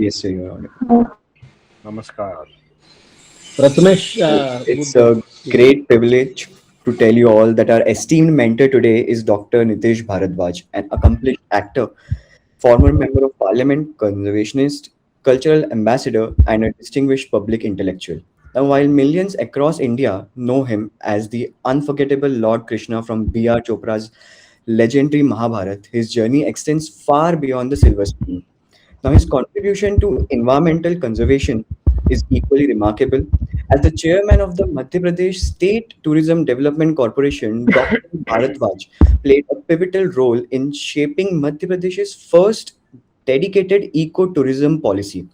Yes, sir, you're audible. Namaskar. Prathamesh, It's a great privilege to tell you all that our esteemed mentor today is Dr. Nitish Bharadwaj, an accomplished actor, former member of parliament, conservationist, cultural ambassador, and a distinguished public intellectual. Now, while millions across India know him as the unforgettable Lord Krishna from B.R. Chopra's legendary Mahabharat, his journey extends far beyond the silver screen. Now, his contribution to environmental conservation is equally remarkable. As the chairman of the Madhya Pradesh State Tourism Development Corporation, Dr. Bharadwaj played a pivotal role in shaping Madhya Pradesh's first dedicated eco-tourism policy,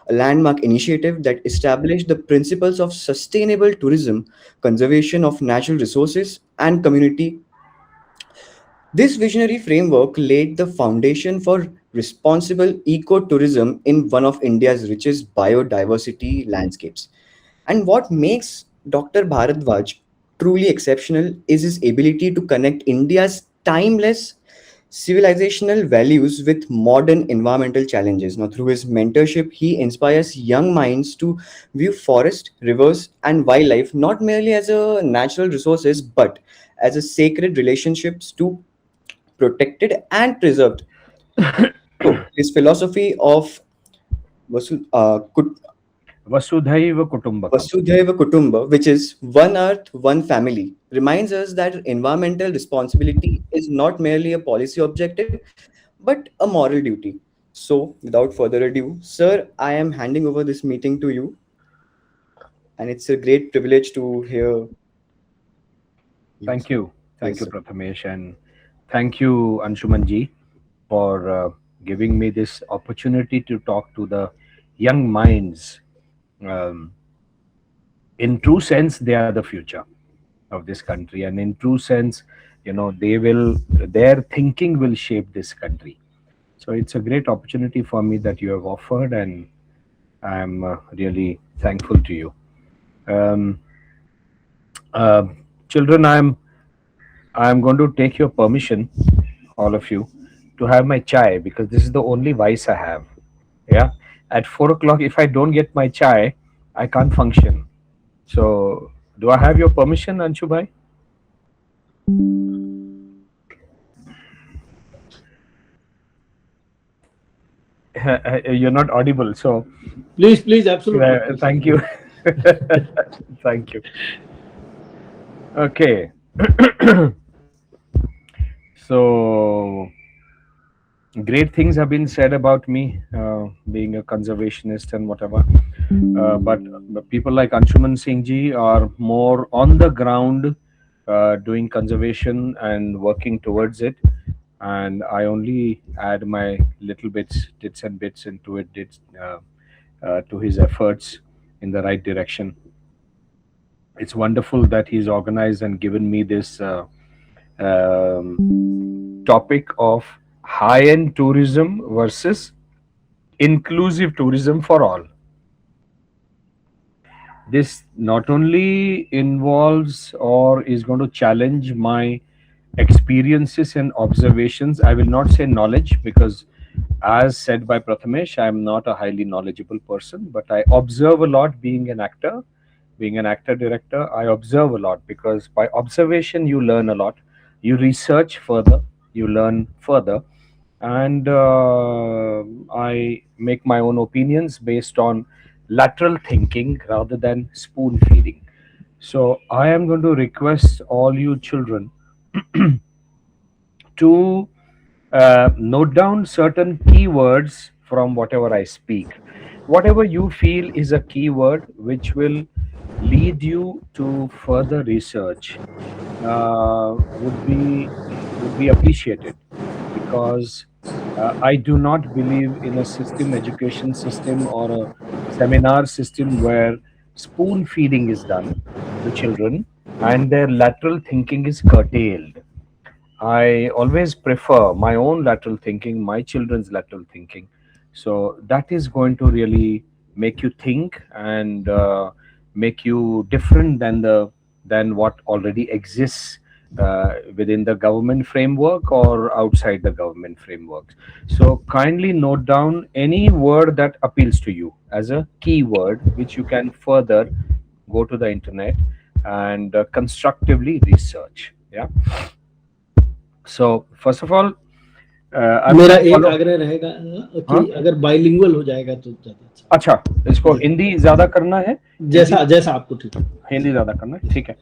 a landmark initiative that established the principles of sustainable tourism, conservation of natural resources, and community. This visionary framework laid the foundation for responsible ecotourism in one of India's richest biodiversity landscapes. And what makes Dr. Bharadwaj truly exceptional is his ability to connect India's timeless civilizational values with modern environmental challenges. Now, through his mentorship, he inspires young minds to view forest, rivers, and wildlife not merely as a natural resources but as a sacred relationships to protected and preserved. So, his philosophy of Vasu, uh, Kut- Vasudhaiva Kutumbakam. Vasudhaiva Kutumba, which is one earth, one family, reminds us that environmental responsibility is not merely a policy objective but a moral duty. So, without further ado, sir, I am handing over this meeting to you, and it's a great privilege to hear you, Thank sir. you. Thank Yes, you, sir. Prathamesh. And thank you, Anshumanji, for giving me this opportunity to talk to the young minds. Um, in true sense, they are the future of this country. And in true sense, their thinking will shape this country. So it's a great opportunity for me that you have offered, and I'm really thankful to you. Um, uh, Children, I'm going to take your permission, all of you, to have my chai because this is the only vice I have. Yeah, at 4 o'clock, if I don't get my chai, I can't function. So, do I have your permission, Anshu bhai? You're not audible, so please, absolutely, please. thank you. Thank you. Okay. So, great things have been said about me, being a conservationist and whatever. But people like Anshuman Singh ji are more on the ground, doing conservation and working towards it. And I only add my little bits and bits into it, to his efforts in the right direction. It's wonderful that he's organized and given me this topic of high-end tourism versus inclusive tourism for all. This not only involves or is going to challenge my experiences and observations. I will not say knowledge because, as said by Prathamesh, I am not a highly knowledgeable person, but I observe a lot being an actor. Being an actor director, I observe a lot because by observation, you learn a lot. You research further, you learn further, and I make my own opinions based on lateral thinking rather than spoon feeding. So I am going to request all you children to note down certain keywords from whatever I speak. Whatever you feel is a keyword which will lead you to further research, would be appreciated because I do not believe in a system, education system, or a seminar system where spoon feeding is done to children and their lateral thinking is curtailed. I always prefer my own lateral thinking, my children's lateral thinking. So that is going to really make you think and make you different than what already exists within the government framework or outside the government frameworks. So kindly note down any word that appeals to you as a keyword, which you can further go to the internet and constructively research. Yeah. So first of all, I मेरा will एक follow. आग्रह रहेगा कि हाँ? अगर bilingual हो जाएगा तो ज्यादा अच्छा। अच्छा, इसको हिंदी ज्यादा करना है, जैसा जैसा आपको ठीक है। हिंदी ज्यादा करना है, ठीक है।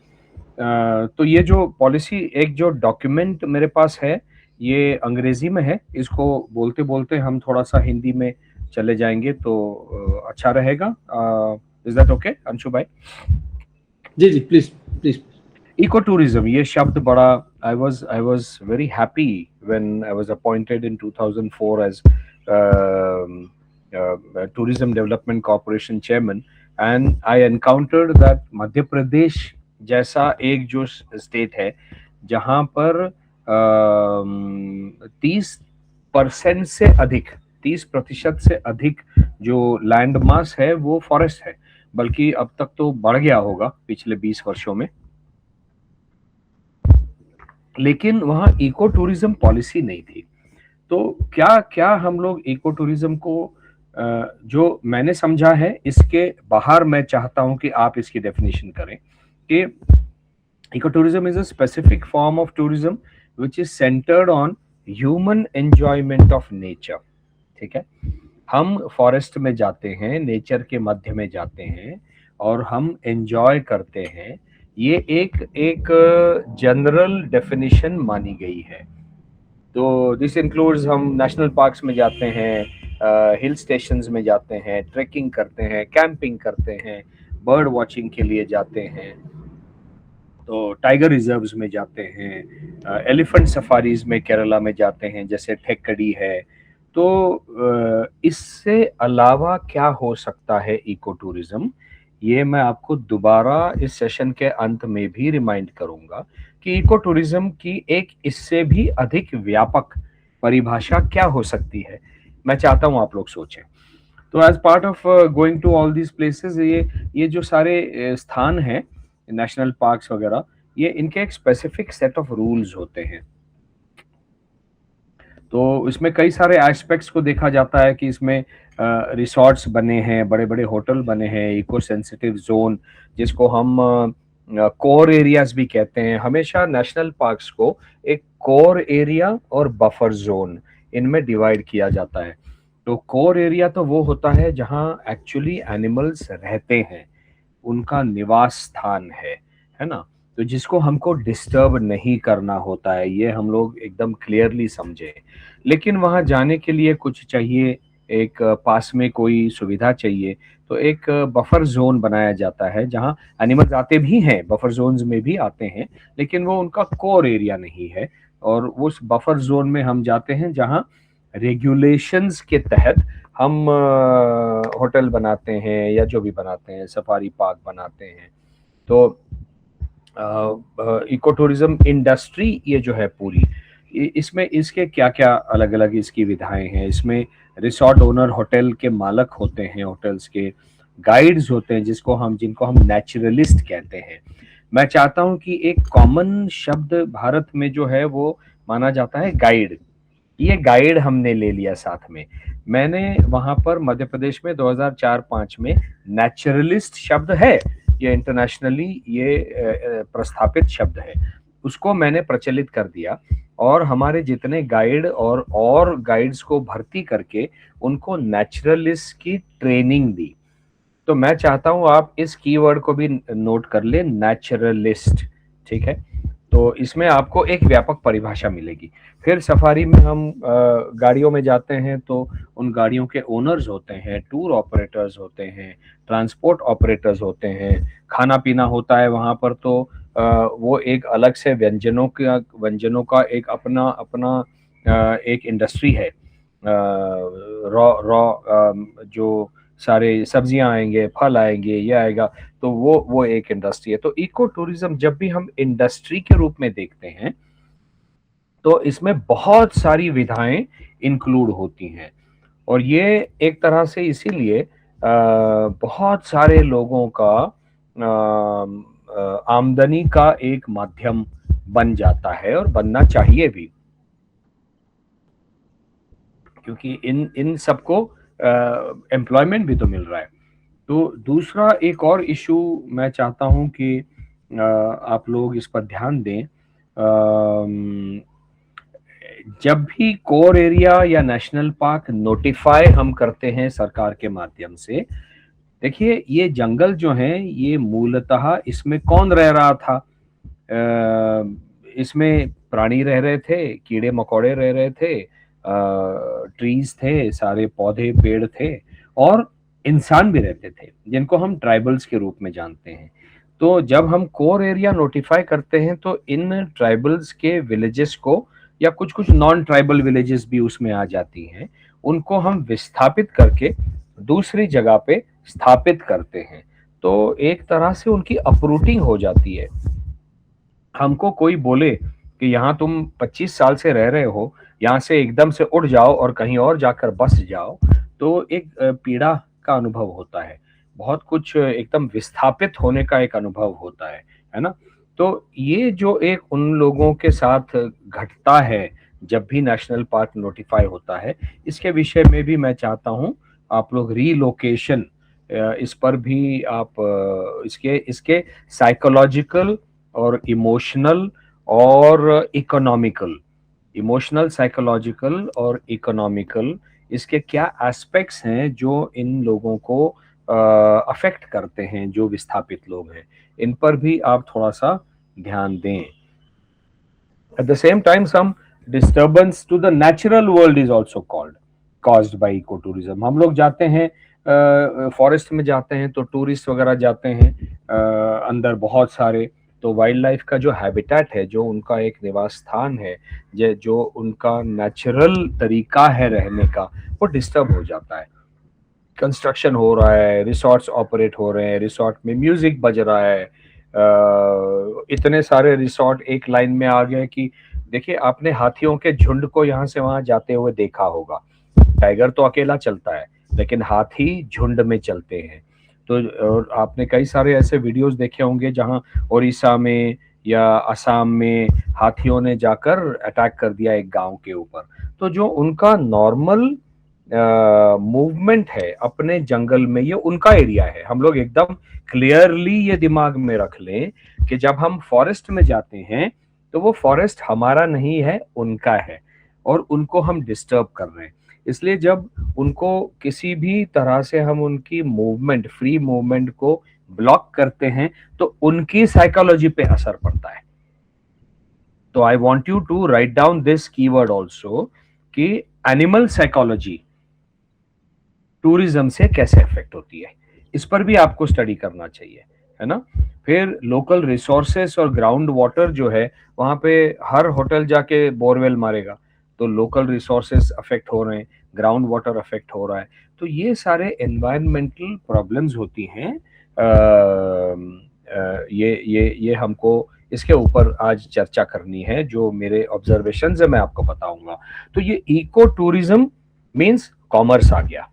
तो ये जो पॉलिसी, एक जो डॉक्यूमेंट मेरे पास है, ये अंग्रेजी में है। इसको बोलते बोलते हम थोड़ा सा हिंदी में चले जाएंगे तो अच्छा रहेगा। इज दैट ओके अंशु भाई? जी जी, प्लीज प्लीज। इको टूरिज्म, ये शब्द बड़ा, I was very happy when I was appointed in 2004 as tourism development corporation chairman, and I encountered that Madhya Pradesh जैसा एक जो स्टेट है जहां पर 30% से अधिक, 30% से अधिक जो लैंड मास है वो फॉरेस्ट है, बल्कि अब तक तो बढ़ गया होगा पिछले 20 वर्षों में। लेकिन वहां इको टूरिज्म पॉलिसी नहीं थी। तो क्या क्या हम लोग इको टूरिज्म को, जो मैंने समझा है, इसके बाहर मैं चाहता हूं कि आप इसकी डेफिनेशन करें कि eco tourism is a specific form of tourism which is centred on human enjoyment of nature. ठीक है, हम फॉरेस्ट में जाते हैं, नेचर के मध्य में जाते हैं और हम एंजॉय करते हैं। ये एक जनरल डेफिनेशन मानी गई है। तो दिस इंक्लूड्स हम नेशनल पार्क्स में जाते हैं, हिल स्टेशंस में जाते हैं, ट्रैकिंग करते हैं, कैंपिंग करते हैं, बर्ड वॉचिंग के लिए जाते हैं, तो टाइगर रिजर्व्स में जाते हैं, एलिफेंट सफारीज में केरला में जाते हैं जैसे ठेक्कड़ी है। तो इससे अलावा क्या हो सकता है इको टूरिज्म, ये मैं आपको दोबारा इस सेशन के अंत में भी रिमाइंड करूंगा कि इको टूरिज्म की एक इससे भी अधिक व्यापक परिभाषा क्या हो सकती है। मैं चाहता हूं आप लोग सोचें। तो as part of going to all these places, ये जो सारे स्थान हैं, नेशनल पार्क्स वगैरह, ये इनके एक स्पेसिफिक सेट ऑफ रूल्स होते हैं। तो इसमें कई सारे एस्पेक्ट्स को देखा जाता है कि इसमें रिसॉर्ट्स बने हैं, बड़े बड़े होटल बने हैं, इको सेंसिटिव जोन जिसको हम कोर एरियाज भी कहते हैं। हमेशा नेशनल पार्क्स को एक कोर एरिया और बफर जोन, इनमें डिवाइड किया जाता है। तो कोर एरिया तो वो होता है जहां एक्चुअली एनिमल्स रहते हैं, उनका निवास स्थान है ना, तो जिसको हमको डिस्टर्ब नहीं करना होता है, ये हम लोग एकदम क्लियरली समझे। लेकिन वहां जाने के लिए कुछ चाहिए, एक पास में कोई सुविधा चाहिए, तो एक बफर जोन बनाया जाता है जहां एनिमल्स आते भी हैं, बफर जोन्स में भी आते हैं, लेकिन वो उनका कोर एरिया नहीं है। और उस बफर जोन में हम जाते हैं जहां रेगुलेशंस के तहत हम होटल बनाते हैं या जो भी बनाते हैं, सफारी पार्क बनाते हैं। तो इको टूरिज्म इंडस्ट्री ये जो है पूरी, इसमें इसके क्या क्या अलग अलग इसकी विधाएं हैं। इसमें रिसोर्ट ओनर, होटल के मालक होते हैं, होटल्स के गाइड्स होते हैं जिनको हम नेचुरलिस्ट कहते हैं। मैं चाहता हूं कि एक कॉमन शब्द भारत में जो है वो माना जाता है गाइड। ये गाइड हमने ले लिया साथ में। मैंने वहां पर मध्य प्रदेश में 2004-05 में नेचुरलिस्ट शब्द है, ये इंटरनेशनली ये प्रस्थापित शब्द है, उसको मैंने प्रचलित कर दिया और हमारे जितने गाइड और गाइड्स को भर्ती करके उनको नेचुरलिस्ट की ट्रेनिंग दी। तो मैं चाहता हूं आप इस कीवर्ड को भी नोट कर ले, नेचुरलिस्ट। ठीक है, तो इसमें आपको एक व्यापक परिभाषा मिलेगी। फिर सफारी में हम गाड़ियों में जाते हैं तो उन गाड़ियों के ओनर्स होते हैं, टूर ऑपरेटर्स होते हैं, ट्रांसपोर्ट ऑपरेटर्स होते हैं, खाना पीना होता है वहाँ पर। तो वो एक अलग से व्यंजनों का एक अपना एक इंडस्ट्री है। रॉ जो सारे सब्जियां आएंगे, फल आएंगे, ये आएगा, तो वो एक इंडस्ट्री है। तो इको टूरिज्म जब भी हम इंडस्ट्री के रूप में देखते हैं तो इसमें बहुत सारी विधाएं इंक्लूड होती हैं, और ये एक तरह से इसीलिए बहुत सारे लोगों का आमदनी का एक माध्यम बन जाता है और बनना चाहिए भी, क्योंकि इन सबको एम्प्लॉयमेंट भी तो मिल रहा है। तो दूसरा एक और इशू मैं चाहता हूं कि आप लोग इस पर ध्यान दें। जब भी कोर एरिया या नेशनल पार्क नोटिफाई हम करते हैं सरकार के माध्यम से, देखिए ये जंगल जो हैं ये मूलतः इसमें कौन रह रहा था? इसमें प्राणी रह रहे थे, कीड़े मकोड़े रह रहे थे, ट्रीज थे, सारे पौधे पेड़ थे, और इंसान भी रहते थे जिनको हम ट्राइबल्स के रूप में जानते हैं। तो जब हम कोर एरिया नोटिफाई करते हैं तो इन ट्राइबल्स के विलेजेस को, या कुछ कुछ नॉन ट्राइबल विलेजेस भी उसमें आ जाती हैं, उनको हम विस्थापित करके दूसरी जगह पे स्थापित करते हैं। तो एक तरह से उनकी अपरूटिंग हो जाती है। हमको कोई बोले कि यहाँ तुम 25 साल से रह रहे हो, यहाँ से एकदम से उठ जाओ और कहीं और जाकर बस जाओ, तो एक पीड़ा का अनुभव होता है, बहुत कुछ एकदम विस्थापित होने का एक अनुभव होता है ना। तो ये जो एक उन लोगों के साथ घटता है जब भी नेशनल पार्क नोटिफाई होता है, इसके विषय में भी मैं चाहता हूँ आप लोग रीलोकेशन, इस पर भी आप इसके इसके साइकोलॉजिकल और इमोशनल और इकोनॉमिकल, इमोशनल, साइकोलॉजिकल और इकोनॉमिकल, इसके क्या एस्पेक्ट्स हैं जो इन लोगों को अफेक्ट करते हैं, जो विस्थापित लोग हैं, इन पर भी आप थोड़ा सा ध्यान दें। At the same time some disturbance to the natural world is also caused by eco tourism. हम लोग जाते हैं फॉरेस्ट में जाते हैं तो टूरिस्ट वगैरह जाते हैं, अंदर बहुत सारे, तो वाइल्ड लाइफ का जो हैबिटेट है, जो उनका एक निवास स्थान है, जो उनका नेचुरल तरीका है रहने का, वो डिस्टर्ब हो जाता है। कंस्ट्रक्शन हो रहा है, रिसोर्ट्स ऑपरेट हो रहे हैं, रिसोर्ट में म्यूजिक बज रहा है, इतने सारे रिसोर्ट एक लाइन में आ गए कि देखिए आपने हाथियों के झुंड को यहाँ से वहां जाते हुए देखा होगा। टाइगर तो अकेला चलता है, लेकिन हाथी झुंड में चलते हैं। तो और आपने कई सारे ऐसे वीडियोस देखे होंगे जहां उड़ीसा में या असम में हाथियों ने जाकर अटैक कर दिया एक गांव के ऊपर। तो जो उनका नॉर्मल मूवमेंट है अपने जंगल में, ये उनका एरिया है। हम लोग एकदम क्लियरली ये दिमाग में रख लें कि जब हम फॉरेस्ट में जाते हैं तो वो फॉरेस्ट हमारा नहीं है, उनका है, और उनको हम डिस्टर्ब कर रहे हैं। इसलिए जब उनको किसी भी तरह से हम उनकी मूवमेंट, फ्री मूवमेंट को ब्लॉक करते हैं तो उनकी साइकोलॉजी पे असर पड़ता है। तो I want you to write down this keyword also कि एनिमल साइकोलॉजी टूरिज्म से कैसे इफेक्ट होती है, इस पर भी आपको स्टडी करना चाहिए, है ना। फिर लोकल रिसोर्सेस और ग्राउंड वाटर जो है, वहां पे हर होटल जाके बोरवेल मारेगा तो लोकल रिसोर्सेस अफेक्ट हो रहे हैं, ग्राउंड वाटर अफेक्ट हो रहा है। तो ये सारे एनवायरमेंटल प्रॉब्लम्स होती हैं। ये हमको इसके ऊपर आज चर्चा करनी है, जो मेरे ऑब्जर्वेशंस है मैं आपको बताऊंगा। तो ये इको टूरिज्म मींस कॉमर्स आ गया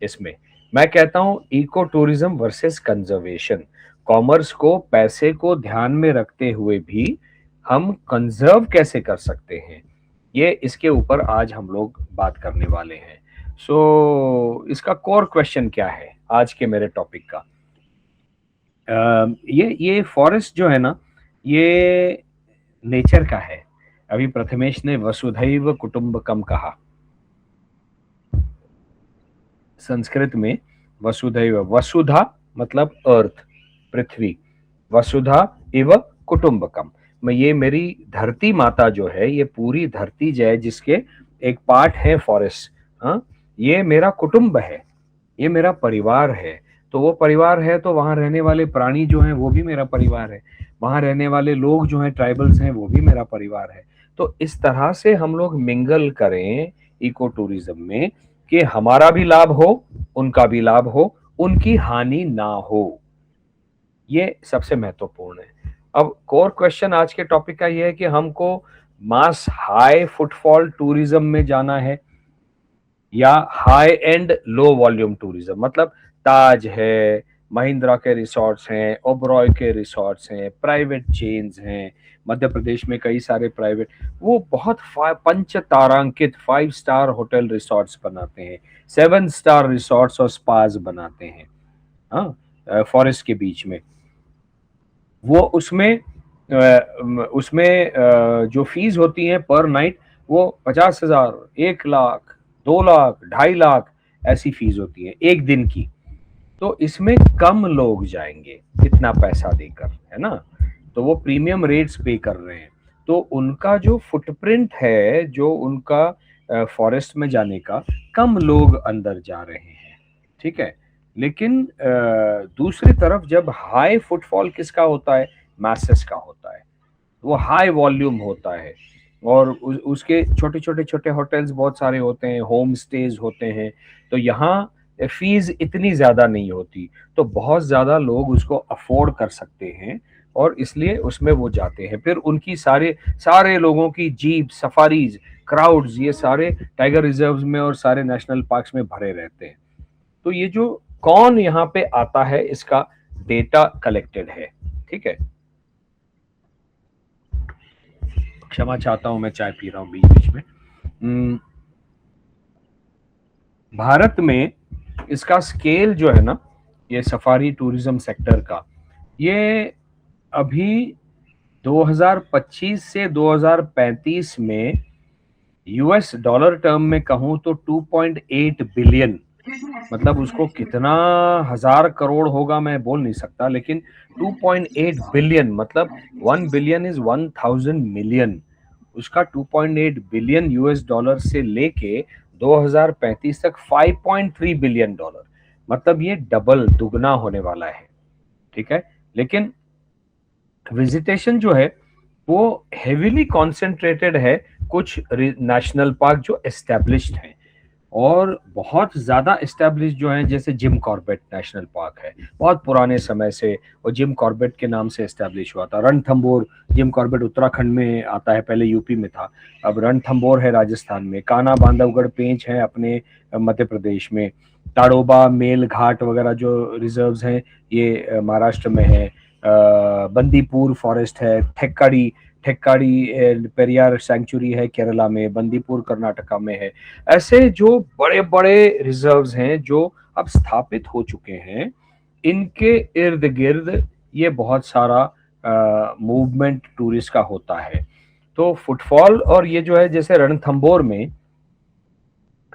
इसमें। मैं कहता हूं eco tourism versus conservation. Commerce को, पैसे को ध्यान में रखते हुए भी हम कंजर्व कैसे कर सकते हैं, ये इसके ऊपर आज हम लोग बात करने वाले हैं। सो इसका कोर क्वेश्चन क्या है आज के मेरे टॉपिक का? ये फॉरेस्ट जो है ना, ये नेचर का है। अभी प्रथमेश ने वसुधैव कुटुंबकम कहा, संस्कृत में वसुधैव, वसुधा मतलब अर्थ, पृथ्वी, वसुधा इव कुटुंबकम। मैं, ये मेरी धरती माता जो है, ये पूरी धरती जो है जिसके एक पार्ट है फॉरेस्ट, हाँ, ये मेरा कुटुंब है, ये मेरा परिवार है। तो वो परिवार है तो वहां रहने वाले प्राणी जो हैं वो भी मेरा परिवार है, वहां रहने वाले लोग जो हैं ट्राइबल्स हैं वो भी मेरा परिवार है। तो इस तरह से हम लोग मिंगल करें इको टूरिज्म में कि हमारा भी लाभ हो, उनका भी लाभ हो, उनकी हानि ना हो, ये सबसे महत्वपूर्ण है। अब कोर क्वेश्चन आज के टॉपिक का ये है कि हमको मास हाई फुटफॉल टूरिज्म में जाना है या high and low volume tourism, मतलब ताज है, महिंद्रा के रिसॉर्ट्स हैं, ओबरॉय के रिसॉर्ट्स हैं, प्राइवेट चेन्स हैं, मध्य प्रदेश में कई सारे प्राइवेट, वो बहुत पंच तारांकित 5 स्टार होटल रिसॉर्ट्स बनाते हैं, 7 स्टार रिसॉर्ट्स और स्पाज बनाते हैं, हाँ, फॉरेस्ट के बीच में। वो उसमें जो फीस होती है पर नाइट वो 50,000, 1 लाख, 2 लाख, 2.5 लाख ऐसी फीस होती है एक दिन की। तो इसमें कम लोग जाएंगे इतना पैसा देकर, है ना, तो वो प्रीमियम रेट्स पे कर रहे हैं, तो उनका जो फुटप्रिंट है, जो उनका फॉरेस्ट में जाने का, कम लोग अंदर जा रहे हैं, ठीक है। लेकिन दूसरी तरफ जब हाई फुटफॉल किसका होता है, मैसेस का होता है, वो हाई वॉल्यूम होता है, और उसके छोटे होटल्स बहुत सारे होते हैं, होम स्टेज होते हैं, तो यहाँ फीस इतनी ज्यादा नहीं होती, तो बहुत ज्यादा लोग उसको अफोर्ड कर सकते हैं, और इसलिए उसमें वो जाते हैं। फिर उनकी सारे लोगों की जीप सफारीज, क्राउड्स, ये सारे टाइगर रिजर्व्स में और सारे नेशनल पार्क्स में भरे रहते हैं। तो ये जो कौन यहाँ पे आता है, इसका डेटा कलेक्टेड है, ठीक है। क्षमा चाहता हूं, मैं चाय पी रहा हूं बीच बीच में। भारत में इसका स्केल जो है ना, ये सफारी टूरिज्म सेक्टर का, ये अभी 2025 से 2035 में यूएस डॉलर टर्म में कहूं तो 2.8 बिलियन, मतलब उसको कितना हजार करोड़ होगा मैं बोल नहीं सकता, लेकिन 2.8 बिलियन मतलब 1 बिलियन इज 1000 मिलियन, उसका 2.8 बिलियन यूएस डॉलर से लेके 2035 तक 5.3 बिलियन डॉलर, मतलब ये डबल, दुगना होने वाला है, ठीक है। लेकिन विजिटेशन जो है वो हेवीली कॉन्सेंट्रेटेड है कुछ नेशनल पार्क जो एस्टेब्लिश्ड हैं, और बहुत ज्यादा एस्टेब्लिश जो है, जैसे जिम कॉर्बेट नेशनल पार्क है, बहुत पुराने समय से वो जिम कॉर्बेट के नाम से एस्टेब्लिश हुआ था। रणथंबोर जिम कॉर्बेट उत्तराखंड में आता है, पहले यूपी में था, अब रणथंबोर है राजस्थान में। कान्हा बांधवगढ़ पेंच है अपने मध्य प्रदेश में। ताड़ोबा, मेल घाट वगैरह जो रिजर्व्स हैं ये महाराष्ट्र में है। बंदीपुर फॉरेस्ट है, ठेक्काड़ी पेरियार सेंचुरी है केरला में, बंदीपुर कर्नाटका में है। ऐसे जो बड़े बड़े रिजर्व्स हैं जो अब स्थापित हो चुके हैं, इनके इर्द गिर्द ये बहुत सारा मूवमेंट टूरिस्ट का होता है। तो फुटफॉल, और ये जो है जैसे रणथंबोर में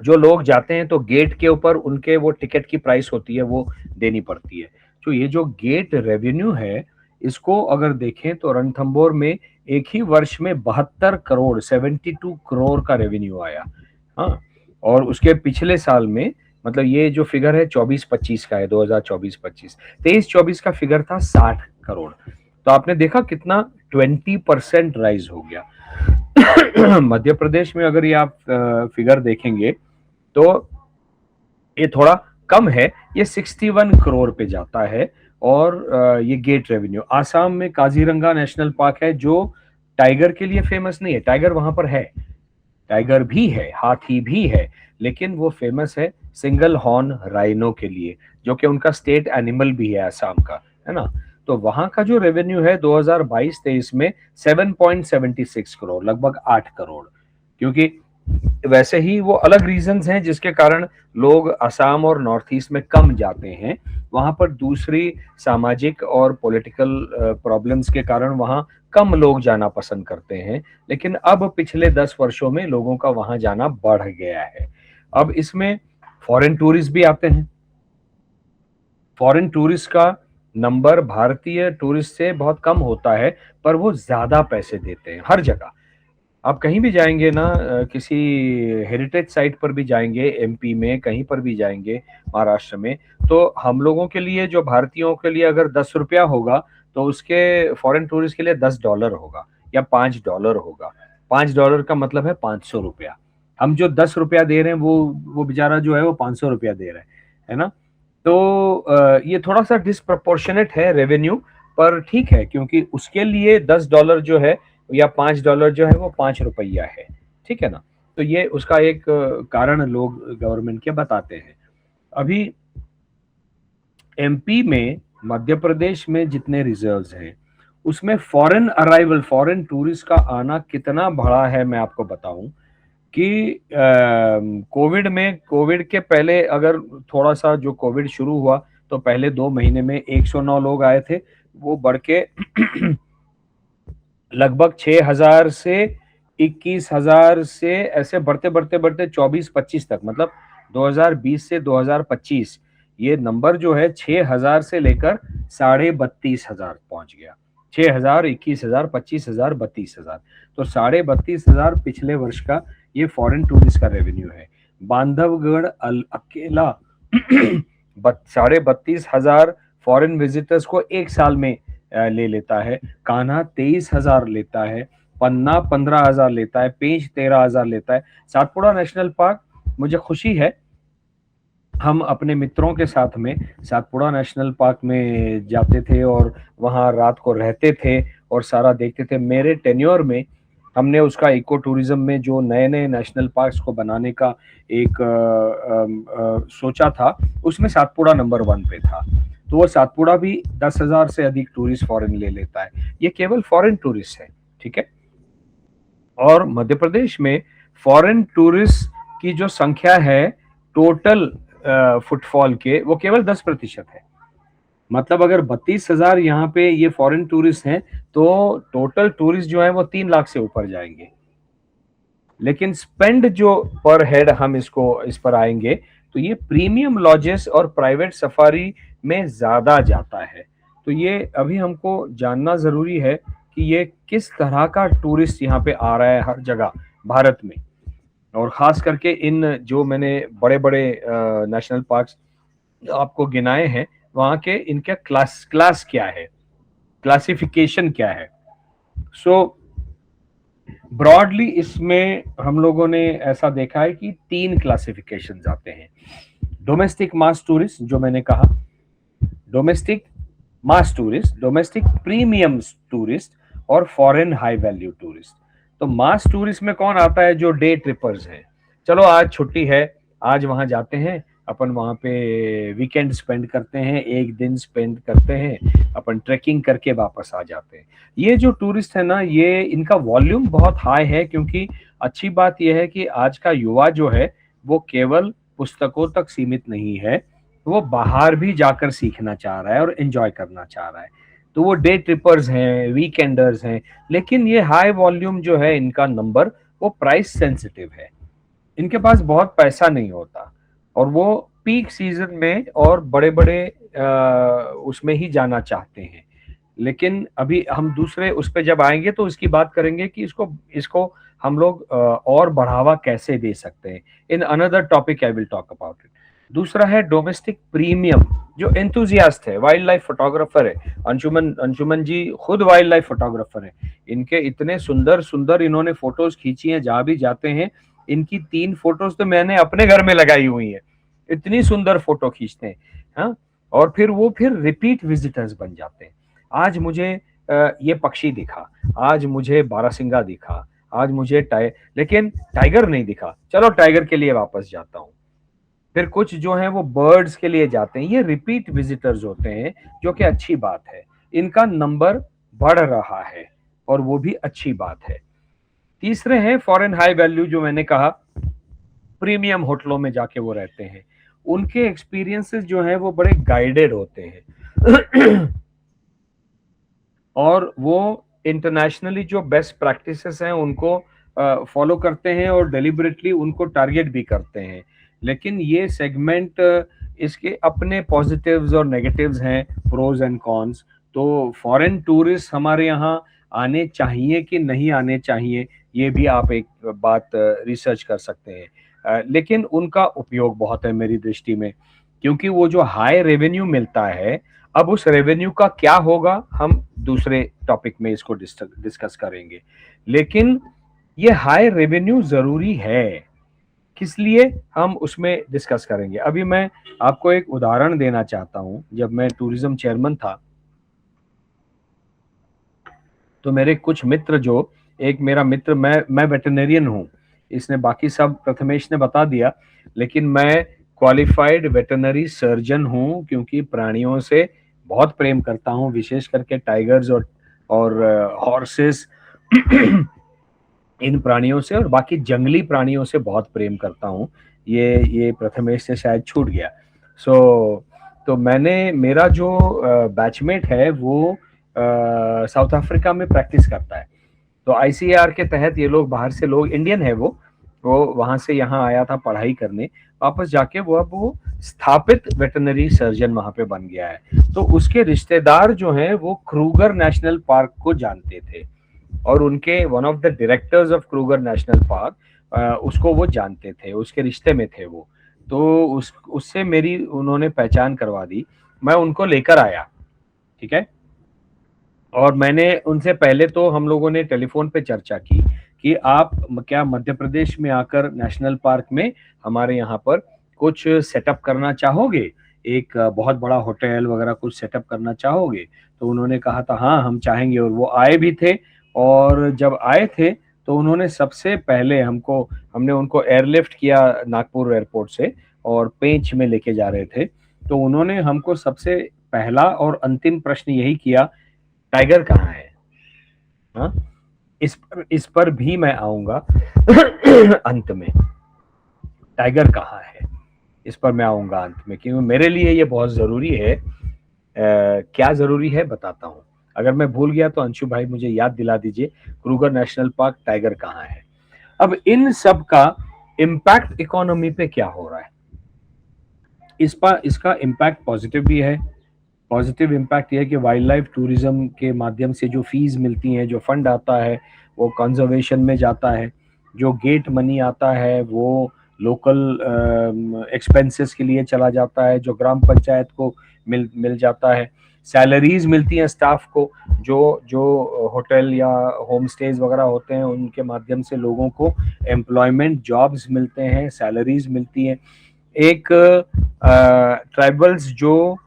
जो लोग जाते हैं तो गेट के ऊपर उनके वो टिकट की प्राइस होती है, वो देनी पड़ती है। तो ये जो गेट रेवेन्यू है, इसको अगर देखें तो रणथंबोर में एक ही वर्ष में 72 करोड़ 72 करोड़ का रेवेन्यू आया, हाँ। और उसके पिछले साल में, मतलब ये जो फिगर है 24-25 का है, 2024-25, 23-24 का फिगर था 60 करोड़। तो आपने देखा कितना 20% राइज हो गया। मध्य प्रदेश में अगर ये आप फिगर देखेंगे तो ये थोड़ा कम है, ये 61 करोड़ पे जाता है, और ये गेट रेवेन्यू। आसाम में काजीरंगा नेशनल पार्क है जो टाइगर के लिए फेमस नहीं है, टाइगर वहां पर है, टाइगर भी है, हाथी भी है, लेकिन वो फेमस है सिंगल हॉर्न राइनो के लिए, जो कि उनका स्टेट एनिमल भी है आसाम का, है ना। तो वहां का जो रेवेन्यू है 2022-23 में 7.76 करोड़, लगभग 8 करोड़। क्योंकि वैसे ही वो अलग रीजंस हैं जिसके कारण लोग असम और नॉर्थ ईस्ट में कम जाते हैं, वहां पर दूसरी सामाजिक और पॉलिटिकल प्रॉब्लम्स के कारण वहां कम लोग जाना पसंद करते हैं। लेकिन अब पिछले 10 वर्षों में लोगों का वहां जाना बढ़ गया है। अब इसमें फॉरेन टूरिस्ट भी आते हैं। फॉरेन टूरिस्ट का नंबर भारतीय टूरिस्ट से बहुत कम होता है, पर वो ज्यादा पैसे देते हैं हर जगह। आप कहीं भी जाएंगे ना, किसी हेरिटेज साइट पर भी जाएंगे, एमपी में कहीं पर भी जाएंगे, महाराष्ट्र में, तो हम लोगों के लिए, जो भारतीयों के लिए अगर 10 रुपया होगा, तो उसके फॉरेन टूरिस्ट के लिए $10 होगा या $5 होगा। $5 का मतलब है 500 रुपया। हम जो 10 रुपया दे रहे हैं, वो बेचारा जो है वो 500 रुपया दे रहा है ना। तो ये थोड़ा सा डिसप्रपोर्शनेट है रेवेन्यू, पर ठीक है, क्योंकि उसके लिए $10 जो है या $5 जो है वो 5 रुपया है, ठीक है ना। तो ये उसका एक कारण लोग गवर्नमेंट के बताते हैं। अभी एमपी में, मध्य प्रदेश में जितने रिजर्व्स हैं उसमें फॉरेन अराइवल, फॉरेन टूरिस्ट का आना कितना बढ़ा है मैं आपको बताऊं कि कोविड के पहले अगर थोड़ा सा जो कोविड शुरू हुआ तो पहले 2 महीने में 109 लोग आए थे, वो बढ़ के लगभग 6,000 से 21,000 से ऐसे बढ़ते बढ़ते बढ़ते 24-25 तक, मतलब 2020 से 2025 ये नंबर जो है 6,000 से लेकर 32,500 पहुंच गया। 6,000, 21,000, 25,000, 32,000, तो 32,500 पिछले वर्ष का ये फॉरेन टूरिस्ट का रेवेन्यू है। बांधवगढ़ अकेला 32,500 फॉरेन विजिटर्स को एक साल में ले लेता है। कान्हा 23,000 लेता है, पन्ना 15,000 लेता है, पेंच 13,000 लेता है। सातपुड़ा नेशनल पार्क, मुझे खुशी है हम अपने मित्रों के साथ में सातपुड़ा नेशनल पार्क में जाते थे और वहाँ रात को रहते थे और सारा देखते थे। मेरे टेन्योर में हमने उसका इको टूरिज्म में जो नए नए नेशनल पार्क्स को बनाने का एक सोचा था, उसमें सातपुड़ा नंबर 1 पे था। तो वो सातपुड़ा भी 10,000 से अधिक टूरिस्ट फॉरेन ले लेता है। ये केवल फॉरेन टूरिस्ट है, ठीक है। और मध्य प्रदेश में फॉरेन टूरिस्ट की जो संख्या है टोटल फुटफॉल के, वो केवल 10% है। मतलब अगर 32,000 यहाँ पे ये फॉरेन टूरिस्ट हैं तो टोटल टूरिस्ट जो है वो 3 लाख से ऊपर जाएंगे। लेकिन स्पेंड जो पर हेड हम इस पर आएंगे तो ये प्रीमियम लॉजेस और प्राइवेट सफारी में ज्यादा जाता है। तो ये अभी हमको जानना जरूरी है कि ये किस तरह का टूरिस्ट यहाँ पे आ रहा है हर जगह भारत में, और खास करके इन जो मैंने बड़े बड़े नेशनल पार्क्स आपको गिनाए हैं वहाँ के इनका क्लास क्या है, क्लासिफिकेशन क्या है। सो ब्रॉडली इसमें हम लोगों ने ऐसा देखा है कि 3 क्लासिफिकेशन आते हैं। डोमेस्टिक मास टूरिस्ट, जो मैंने कहा, डोमेस्टिक मास टूरिस्ट, डोमेस्टिक प्रीमियम टूरिस्ट और फॉरेन हाई वैल्यू टूरिस्ट। तो मास टूरिस्ट में कौन आता है? जो डे ट्रिपर्स हैं। चलो आज छुट्टी है, आज वहां जाते हैं, अपन वहां पे वीकेंड स्पेंड करते हैं, एक दिन स्पेंड करते हैं, अपन ट्रैकिंग करके वापस आ जाते हैं। ये जो टूरिस्ट है ना, ये इनका वॉल्यूम बहुत हाई है, क्योंकि अच्छी बात यह है कि आज का युवा जो है वो केवल पुस्तकों तक सीमित नहीं है, वो बाहर भी जाकर सीखना चाह रहा है और एंजॉय करना चाह रहा है। तो वो डे ट्रिपर्स हैं, वीकेंडर्स हैं। लेकिन ये हाई वॉल्यूम जो है इनका नंबर, वो प्राइस सेंसिटिव है। इनके पास बहुत पैसा नहीं होता और वो पीक सीजन में और बड़े बड़े उसमें ही जाना चाहते हैं। लेकिन अभी हम दूसरे उस पर जब आएंगे तो इसकी बात करेंगे कि इसको हम लोग और बढ़ावा कैसे दे सकते हैं। In another topic I will talk about it. दूसरा है डोमेस्टिक प्रीमियम, जो एंथुजियास्ट है, वाइल्ड लाइफ फोटोग्राफर है। अंशुमन जी खुद वाइल्ड लाइफ फोटोग्राफर है। इनके इतने सुंदर सुंदर इन्होंने फोटोज खींची हैं, जहां भी जाते हैं। इनकी 3 फोटोज तो मैंने अपने घर में लगाई हुई है, इतनी सुंदर फोटो खींचते हैं। हाँ, और फिर रिपीट विजिटर्स बन जाते हैं। आज मुझे ये पक्षी दिखा, आज मुझे बारहसिंगा दिखा, आज मुझे लेकिन टाइगर नहीं दिखा, चलो टाइगर के लिए वापस जाता हूँ। फिर कुछ जो है वो बर्ड्स के लिए जाते हैं। ये रिपीट विजिटर्स होते हैं, जो कि अच्छी बात है। इनका नंबर बढ़ रहा है और वो भी अच्छी बात है। तीसरे हैं फॉरेन हाई वैल्यू, जो मैंने कहा, प्रीमियम होटलों में जाके वो रहते हैं। उनके एक्सपीरियंसेस जो हैं वो बड़े गाइडेड होते हैं और वो इंटरनेशनली जो बेस्ट प्रैक्टिसेस हैं उनको फॉलो करते हैं और डेलिबरेटली उनको टारगेट भी करते हैं। लेकिन ये सेगमेंट, इसके अपने पॉजिटिव्स और नेगेटिव्स हैं, प्रोज एंड कॉन्स। तो फॉरेन टूरिस्ट हमारे यहाँ आने चाहिए कि नहीं आने चाहिए, ये भी आप एक बात रिसर्च कर सकते हैं। लेकिन उनका उपयोग बहुत है मेरी दृष्टि में, क्योंकि वो जो हाई रेवेन्यू मिलता है, अब उस रेवेन्यू का क्या होगा हम दूसरे टॉपिक में इसको डिस्कस करेंगे। लेकिन ये हाई रेवेन्यू जरूरी है, किस लिए हम उसमें डिस्कस करेंगे। अभी मैं आपको एक उदाहरण देना चाहता हूं। जब मैं टूरिज्म चेयरमैन था तो मेरे कुछ मित्र, जो एक मेरा मित्र, मैं वेटरनेरियन हूं, इसने बाकी सब प्रथमेश ने बता दिया, लेकिन मैं क्वालिफाइड वेटरनरी सर्जन हूँ, क्योंकि प्राणियों से बहुत प्रेम करता हूँ, विशेष करके टाइगर्स और हॉर्सेस इन प्राणियों से, और बाकी जंगली प्राणियों से बहुत प्रेम करता हूँ। ये प्रथमेश से शायद छूट गया। तो मेरा जो बैचमेट है वो साउथ अफ्रीका में प्रैक्टिस करता है। तो आईसीएआर के तहत ये लोग, बाहर से लोग, इंडियन है वो वहां से यहाँ आया था पढ़ाई करने, वापस जाके वो स्थापित वेटरनरी सर्जन वहां पे बन गया है। तो उसके रिश्तेदार जो हैं वो क्रूगर नेशनल पार्क को जानते थे, और उनके one of the directors of Kruger national park उसको वो जानते थे, उसके रिश्ते में थे वो। तो उससे मेरी उन्होंने पहचान करवा दी, मैं उनको लेकर आया, ठीक है। और मैंने उनसे पहले तो हम लोगों ने टेलीफोन पे चर्चा की कि आप क्या मध्य प्रदेश में आकर नेशनल पार्क में हमारे यहाँ पर कुछ सेटअप करना चाहोगे, एक बहुत बड़ा होटल वगैरह कुछ सेटअप करना चाहोगे। तो उन्होंने कहा था हाँ हम चाहेंगे, और वो आए भी थे। और जब आए थे तो उन्होंने सबसे पहले हमने उनको एयरलिफ्ट किया नागपुर एयरपोर्ट से, और पेंच में लेके जा रहे थे। तो उन्होंने हमको सबसे पहला और अंतिम प्रश्न यही किया, टाइगर कहाँ है। हाँ, इस पर भी मैं आऊंगा अंत में, टाइगर कहाँ है इस पर मैं आऊंगा अंत में, क्योंकि मेरे लिए ये बहुत जरूरी है। क्या जरूरी है बताता हूँ, अगर मैं भूल गया तो अंशु भाई मुझे याद दिला दीजिए, क्रूगर नेशनल पार्क, टाइगर कहाँ है। अब इन सब का इम्पैक्ट इकोनॉमी पे क्या हो रहा है, इसका इम्पैक्ट पॉजिटिव भी है। पॉजिटिव इम्पैक्ट ये है कि वाइल्ड लाइफ टूरिज्म के माध्यम से जो फीस मिलती हैं, जो फंड आता है वो कंजर्वेशन में जाता है, जो गेट मनी आता है वो लोकल एक्सपेंसेस के लिए चला जाता है, जो ग्राम पंचायत को मिल जाता है। सैलरीज मिलती हैं स्टाफ को, जो होटल या होम स्टेज वगैरह होते हैं उनके माध्यम से लोगों को एम्प्लॉयमेंट जॉब्स मिलते हैं, सैलरीज मिलती हैं। एक ट्राइबल्स जो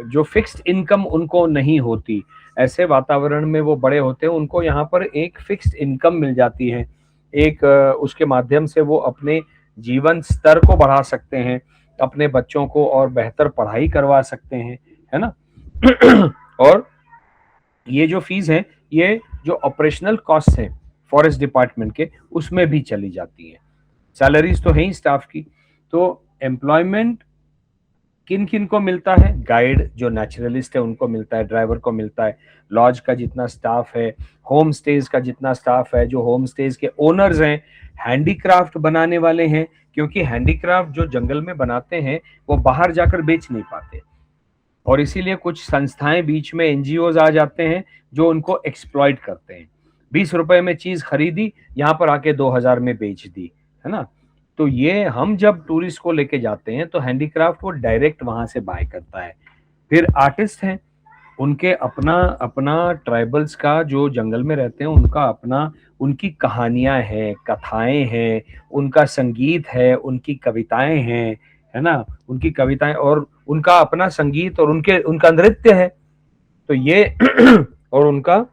जो फिक्स्ड इनकम उनको नहीं होती, ऐसे वातावरण में वो बड़े होते हैं, उनको यहाँ पर एक फिक्स्ड इनकम मिल जाती है, एक उसके माध्यम से वो अपने जीवन स्तर को बढ़ा सकते हैं, अपने बच्चों को और बेहतर पढ़ाई करवा सकते हैं, है ना। और ये जो फीस है, ये जो ऑपरेशनल कॉस्ट है फॉरेस्ट डिपार्टमेंट के, उसमें भी चली जाती है। सैलरीज तो है ही स्टाफ की। तो एम्प्लॉयमेंट किन किन को मिलता है, गाइड जो नेचुरलिस्ट है उनको मिलता है, ड्राइवर को मिलता है, लॉज का जितना स्टाफ है, होम स्टेज का जितना स्टाफ है, जो होम स्टेज के ओनर्स हैं, हैंडीक्राफ्ट बनाने वाले हैं, क्योंकि हैंडीक्राफ्ट जो जंगल में बनाते हैं वो बाहर जाकर बेच नहीं पाते, और इसीलिए कुछ संस्थाएं बीच में, एनजीओज आ जाते हैं जो उनको एक्सप्लॉइट करते हैं। 20 रुपए में चीज खरीदी, यहाँ पर आके 2000 में बेच दी, है ना। तो ये हम जब टूरिस्ट को लेके जाते हैं तो हैंडीक्राफ्ट वो डायरेक्ट वहां से बाय करता है। फिर आर्टिस्ट हैं, उनके अपना अपना ट्राइबल्स का जो जंगल में रहते हैं उनका अपना, उनकी कहानियां हैं, कथाएं हैं, उनका संगीत है, उनकी कविताएं हैं, है ना, उनकी कविताएं और उनका अपना संगीत और उनका नृत्य है। तो ये और उनका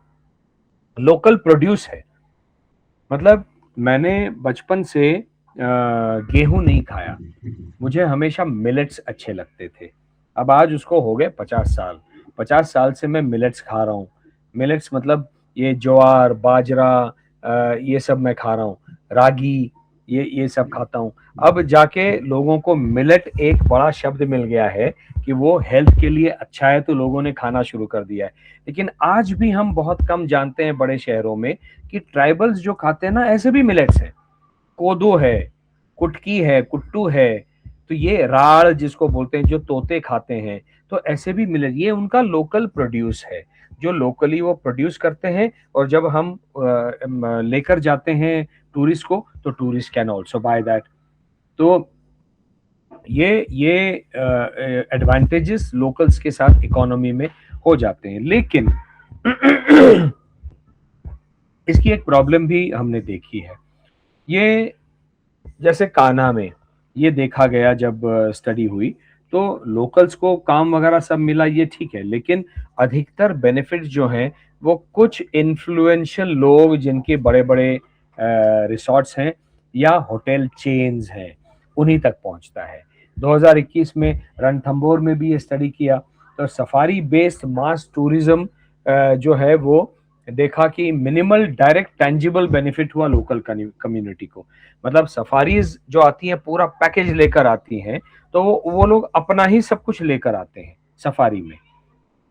लोकल प्रोड्यूस है। मतलब मैंने बचपन से गेहूं नहीं खाया, मुझे हमेशा मिलेट्स अच्छे लगते थे। अब आज उसको हो गए 50 साल, 50 साल से मैं मिलेट्स खा रहा हूँ। मिलेट्स मतलब ये ज्वार, बाजरा, ये सब मैं खा रहा हूँ, रागी, ये सब खाता हूँ। अब जाके लोगों को मिलेट एक बड़ा शब्द मिल गया है कि वो हेल्थ के लिए अच्छा है, तो लोगों ने खाना शुरू कर दिया है। लेकिन आज भी हम बहुत कम जानते हैं बड़े शहरों में कि ट्राइबल्स जो खाते हैं ना, ऐसे भी मिलेट्स हैं, कोदो है, कुटकी है, कुट्टू है, तो ये राड़ जिसको बोलते हैं, जो तोते खाते हैं, तो ऐसे भी मिले। ये उनका लोकल प्रोड्यूस है, जो लोकली वो प्रोड्यूस करते हैं, और जब हम लेकर जाते हैं टूरिस्ट को, तो tourist can also by that. तो ये एडवांटेजेस लोकल्स के साथ इकोनॉमी में हो जाते हैं। लेकिन इसकी एक प्रॉब्लम भी हमने देखी है। ये जैसे कान्हा में ये देखा गया, जब स्टडी हुई तो लोकल्स को काम वगैरह सब मिला, ये ठीक है, लेकिन अधिकतर बेनिफिट जो हैं वो कुछ इन्फ्लुएंशियल लोग, जिनके बड़े बड़े रिसॉर्ट्स हैं या होटल चेन्स हैं, उन्हीं तक पहुंचता है। 2021 में रणथंभौर में भी ये स्टडी किया, तो सफारी बेस्ड मास टूरिज्म जो है वो देखा कि मिनिमल डायरेक्ट टेंजिबल बेनिफिट हुआ लोकल कम्युनिटी को। मतलब सफारीज जो आती हैं पूरा पैकेज लेकर आती हैं, तो वो लोग अपना ही सब कुछ लेकर आते हैं सफारी में,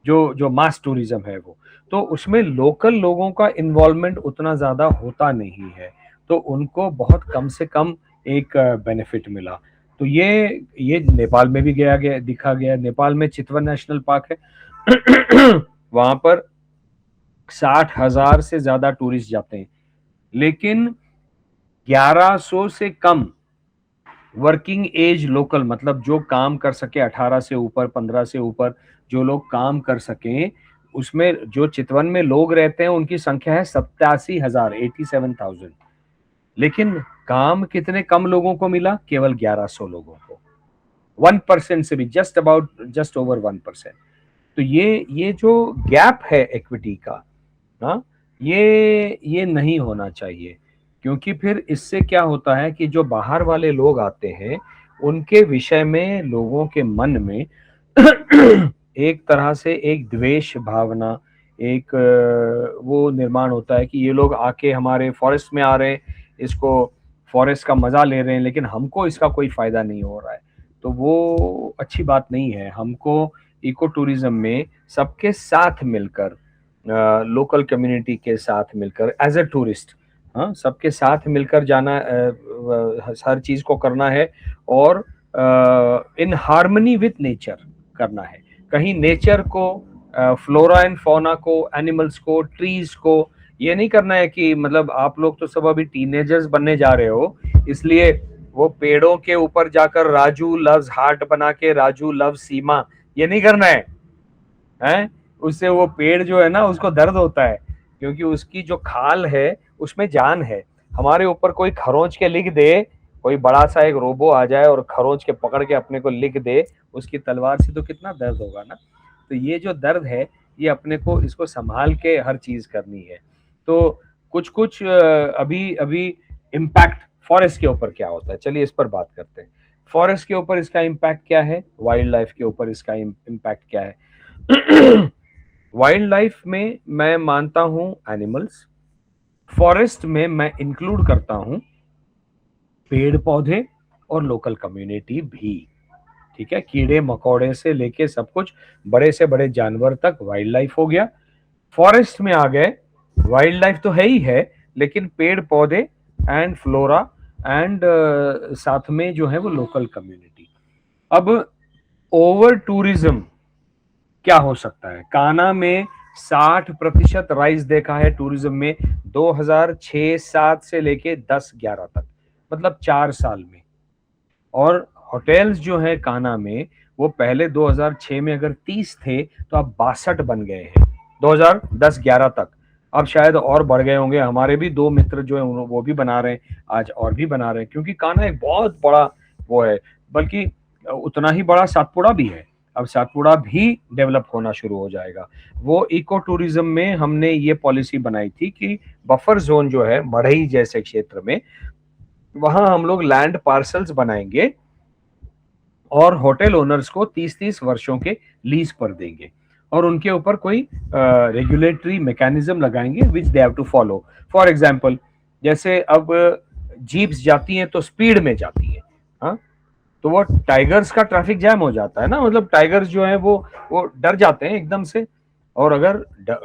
जो जो मास टूरिज्म है वो, तो उसमें लोकल लोगों का इन्वॉल्वमेंट उतना ज्यादा होता नहीं है, तो उनको बहुत कम से कम एक बेनिफिट मिला। तो ये नेपाल में भी गया दिखा गया। नेपाल में चितवन नेशनल पार्क है वहां पर 60,000 से ज्यादा टूरिस्ट जाते हैं, लेकिन 1100 से कम वर्किंग एज लोकल, मतलब जो काम कर सके 18 से ऊपर, 15 से ऊपर जो लोग काम कर सकें, उसमें जो चितवन में लोग रहते हैं उनकी संख्या है 87,000, 87,000। लेकिन काम कितने कम लोगों को मिला? केवल 1100 लोगों को, 1% से भी जस्ट ओवर 1%। तो ये जो गैप है इक्विटी का, हाँ, ये नहीं होना चाहिए, क्योंकि फिर इससे क्या होता है कि जो बाहर वाले लोग आते हैं उनके विषय में लोगों के मन में एक तरह से एक द्वेष भावना, एक वो निर्माण होता है कि ये लोग आके हमारे फॉरेस्ट में आ रहे हैं, इसको फॉरेस्ट का मजा ले रहे हैं, लेकिन हमको इसका कोई फायदा नहीं हो रहा है। तो वो अच्छी बात नहीं है। हमको इको टूरिज्म में सबके साथ मिलकर, लोकल कम्युनिटी के साथ मिलकर एज ए टूरिस्ट, हाँ, सबके साथ मिलकर जाना, हर चीज को करना है, और इन हार्मनी विथ नेचर करना है। कहीं नेचर को, फ्लोरा एंड फौना को, एनिमल्स को, ट्रीज को, ये नहीं करना है कि मतलब आप लोग तो सब अभी टीनेजर्स बनने जा रहे हो, इसलिए वो पेड़ों के ऊपर जाकर राजू लव्स हार्ट बना के राजू लव्स सीमा, ये नहीं करना है, हैं? उससे वो पेड़ जो है ना उसको दर्द होता है, क्योंकि उसकी जो खाल है उसमें जान है। हमारे ऊपर कोई खरोंच के लिख दे, कोई बड़ा सा एक रोबो आ जाए और खरोंच के पकड़ के अपने को लिख दे उसकी तलवार से, तो कितना दर्द होगा ना। तो ये जो दर्द है ये अपने को इसको संभाल के हर चीज करनी है। तो कुछ कुछ अभी इम्पैक्ट फॉरेस्ट के ऊपर क्या होता है, चलिए इस पर बात करते हैं। फॉरेस्ट के ऊपर इसका इम्पैक्ट क्या है, वाइल्ड लाइफ के ऊपर इसका इम्पैक्ट क्या है। वाइल्ड लाइफ में मैं मानता हूं एनिमल्स, फॉरेस्ट में मैं इंक्लूड करता हूं पेड़ पौधे और लोकल कम्युनिटी भी, ठीक है। कीड़े मकोड़े से लेके सब कुछ, बड़े से बड़े जानवर तक वाइल्ड लाइफ हो गया। फॉरेस्ट में आ गए, वाइल्ड लाइफ तो है ही है, लेकिन पेड़ पौधे एंड फ्लोरा एंड साथ में जो है वो लोकल कम्युनिटी। अब ओवर टूरिज्म क्या हो सकता है? कान्हा में 60% राइज देखा है टूरिज्म में 2006-7 से लेके 10-11 तक, मतलब 4 साल में। और होटल्स जो है कान्हा में, वो पहले 2006 में अगर 30 थे तो अब 62 बन गए हैं 2010-11 तक। अब शायद और बढ़ गए होंगे। हमारे भी 2 मित्र जो है वो भी बना रहे हैं आज, और भी बना रहे हैं, क्योंकि कान्हा एक बहुत बड़ा वो है, बल्कि उतना ही बड़ा सातपुड़ा भी है। अब सातपुड़ा भी डेवलप होना शुरू हो जाएगा। वो इको टूरिज्म में हमने ये पॉलिसी बनाई थी कि बफर जोन जो है मढ़ई जैसे क्षेत्र में, वहां हम लोग लैंड पार्सल्स बनाएंगे और होटल ओनर्स को 30-30 वर्षों के लीज पर देंगे, और उनके ऊपर कोई रेगुलेटरी मैकेनिज्म लगाएंगे which they have to follow. For example, जैसे अब जीप्स जाती हैं तो स्पीड में जाती है, हाँ, तो वो टाइगर्स का ट्रैफिक जैम हो जाता है ना, मतलब टाइगर्स जो है वो डर जाते हैं एकदम से। और अगर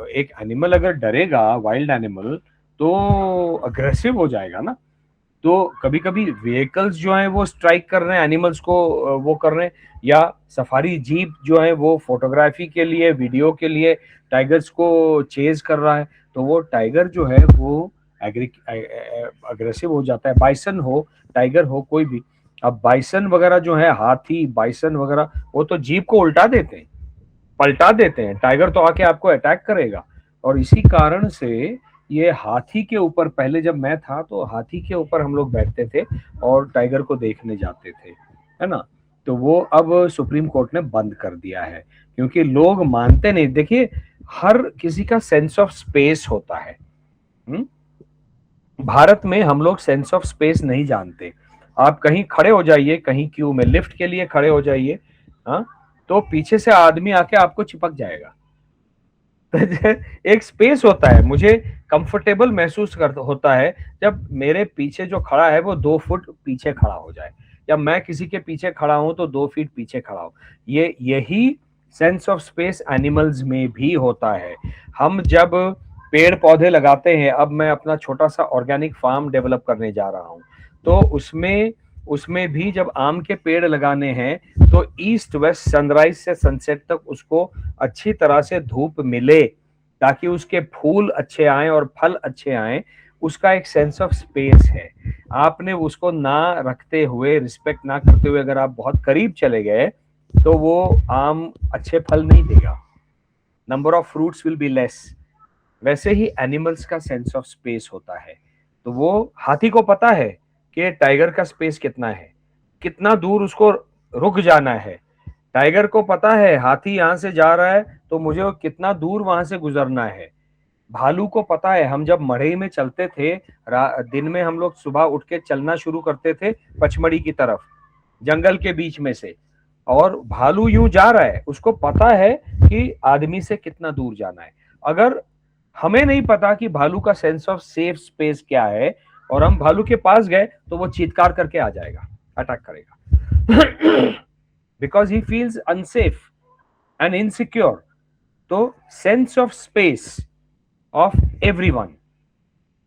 एक एनिमल अगर डरेगा, वाइल्ड एनिमल, तो अग्रेसिव हो जाएगा ना। तो कभी कभी व्हीकल्स जो हैं वो स्ट्राइक कर रहे हैं एनिमल्स को, वो कर रहे हैं, या सफारी जीप जो है वो फोटोग्राफी के लिए, वीडियो के लिए टाइगर्स को चेज कर रहा है, तो वो टाइगर जो है वो अग्रेसिव हो जाता है। बाइसन हो, टाइगर हो, कोई भी। अब बाइसन वगैरह जो है, हाथी, बाइसन वगैरह, वो तो जीप को उल्टा देते हैं, पलटा देते हैं। टाइगर तो आके आपको अटैक करेगा। और इसी कारण से ये हाथी के ऊपर, पहले जब मैं था तो हाथी के ऊपर हम लोग बैठते थे और टाइगर को देखने जाते थे, है ना। तो वो अब सुप्रीम कोर्ट ने बंद कर दिया है, क्योंकि लोग मानते नहीं। देखिए, हर किसी का सेंस ऑफ स्पेस होता है। भारत में हम लोग सेंस ऑफ स्पेस नहीं जानते। आप कहीं खड़े हो जाइए, कहीं क्यू में लिफ्ट के लिए खड़े हो जाइए, हाँ, तो पीछे से आदमी आके आपको चिपक जाएगा। एक स्पेस होता है, मुझे कंफर्टेबल महसूस कर होता है जब मेरे पीछे जो खड़ा है वो 2 फुट पीछे खड़ा हो जाए, या मैं किसी के पीछे खड़ा हूं तो 2 फीट पीछे खड़ा हो। यही सेंस ऑफ स्पेस एनिमल्स में भी होता है। हम जब पेड़ पौधे लगाते हैं, अब मैं अपना छोटा सा ऑर्गेनिक फार्म डेवलप करने जा रहा हूं, तो उसमें उसमें भी जब आम के पेड़ लगाने हैं तो ईस्ट वेस्ट, सनराइज से सनसेट तक उसको अच्छी तरह से धूप मिले, ताकि उसके फूल अच्छे आए और फल अच्छे आए। उसका एक सेंस ऑफ स्पेस है। आपने उसको ना रखते हुए, रिस्पेक्ट ना करते हुए अगर आप बहुत करीब चले गए तो वो आम अच्छे फल नहीं देगा, number of fruits will be less. वैसे ही एनिमल्स का सेंस ऑफ स्पेस होता है। तो वो हाथी को पता है कि टाइगर का स्पेस कितना है, कितना दूर उसको रुक जाना है। टाइगर को पता है हाथी यहां से जा रहा है तो मुझे कितना दूर वहां से गुजरना है। भालू को पता है, हम जब मढ़ई में चलते थे, दिन में हम लोग सुबह उठ के चलना शुरू करते थे पचमढ़ी की तरफ, जंगल के बीच में से, और भालू यूं जा रहा है, उसको पता है कि आदमी से कितना दूर जाना है। अगर हमें नहीं पता कि भालू का सेंस ऑफ सेफ स्पेस क्या है और हम भालू के पास गए तो वो चीत्कार करके आ जाएगा, अटैक करेगा, because he feels unsafe and insecure. तो sense of space of everyone,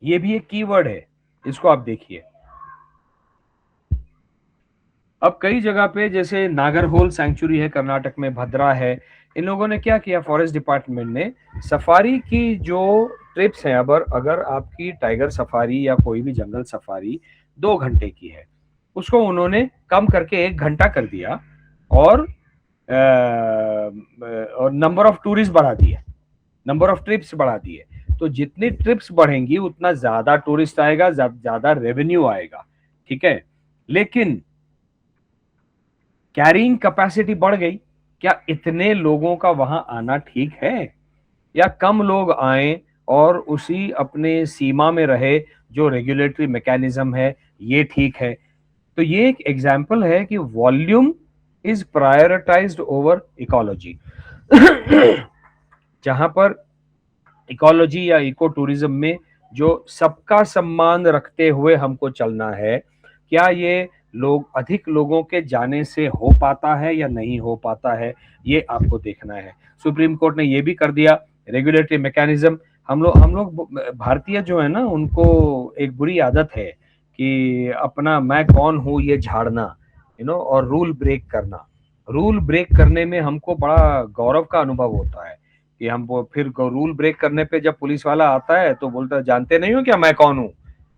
ये भी एक कीवर्ड है, इसको आप देखिए। अब कई जगह पे, जैसे नागरहोल सैंक्चुरी है कर्नाटक में, भद्रा है, इन लोगों ने क्या किया, फॉरेस्ट डिपार्टमेंट ने सफारी की जो ट्रिप्स हैं, अगर आपकी टाइगर सफारी या कोई भी जंगल सफारी 2 घंटे की है, उसको उन्होंने कम करके 1 घंटा कर दिया, और नंबर ऑफ टूरिस्ट बढ़ा दिए, नंबर ऑफ ट्रिप्स बढ़ा दिए। तो जितनी ट्रिप्स बढ़ेंगी उतना ज्यादा टूरिस्ट आएगा, ज्यादा रेवेन्यू आएगा, ठीक है। लेकिन कैरिंग कैपेसिटी बढ़ गई, क्या इतने लोगों का वहां आना ठीक है, या कम लोग आए और उसी अपने सीमा में रहे, जो रेगुलेटरी मैकेनिज्म है ये ठीक है। तो ये एक एग्जांपल है कि volume is prioritised over ecology. जहां पर इकोलॉजी या इको टूरिज्म में जो सबका सम्मान रखते हुए हमको चलना है, क्या ये अधिक लोगों के जाने से हो पाता है या नहीं हो पाता है, ये आपको देखना है। सुप्रीम कोर्ट ने ये भी कर दिया, रेगुलेटरी मैकेनिज्म। हम लोग भारतीय जो है ना, उनको एक बुरी आदत है कि अपना मैं कौन हूं ये झाड़ना, और रूल ब्रेक करना। रूल ब्रेक करने में हमको बड़ा गौरव का अनुभव होता है कि हम फिर रूल ब्रेक करने पे जब पुलिस वाला आता है तो बोलता है, जानते नहीं हो क्या मैं कौन हूं,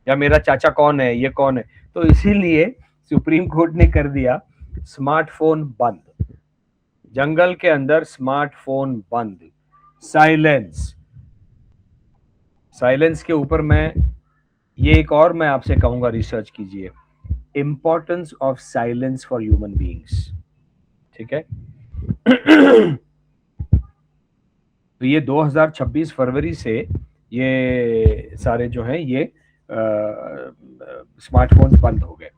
या मेरा चाचा कौन है, ये कौन है। तो इसीलिए सुप्रीम कोर्ट ने कर दिया स्मार्टफोन बंद, जंगल के अंदर स्मार्टफोन बंद, साइलेंस। साइलेंस के ऊपर मैं आपसे कहूंगा, रिसर्च कीजिए, importance of silence for human beings, ठीक है। तो ये 2026 फरवरी से ये सारे जो हैं ये स्मार्टफोन्स बंद हो गए।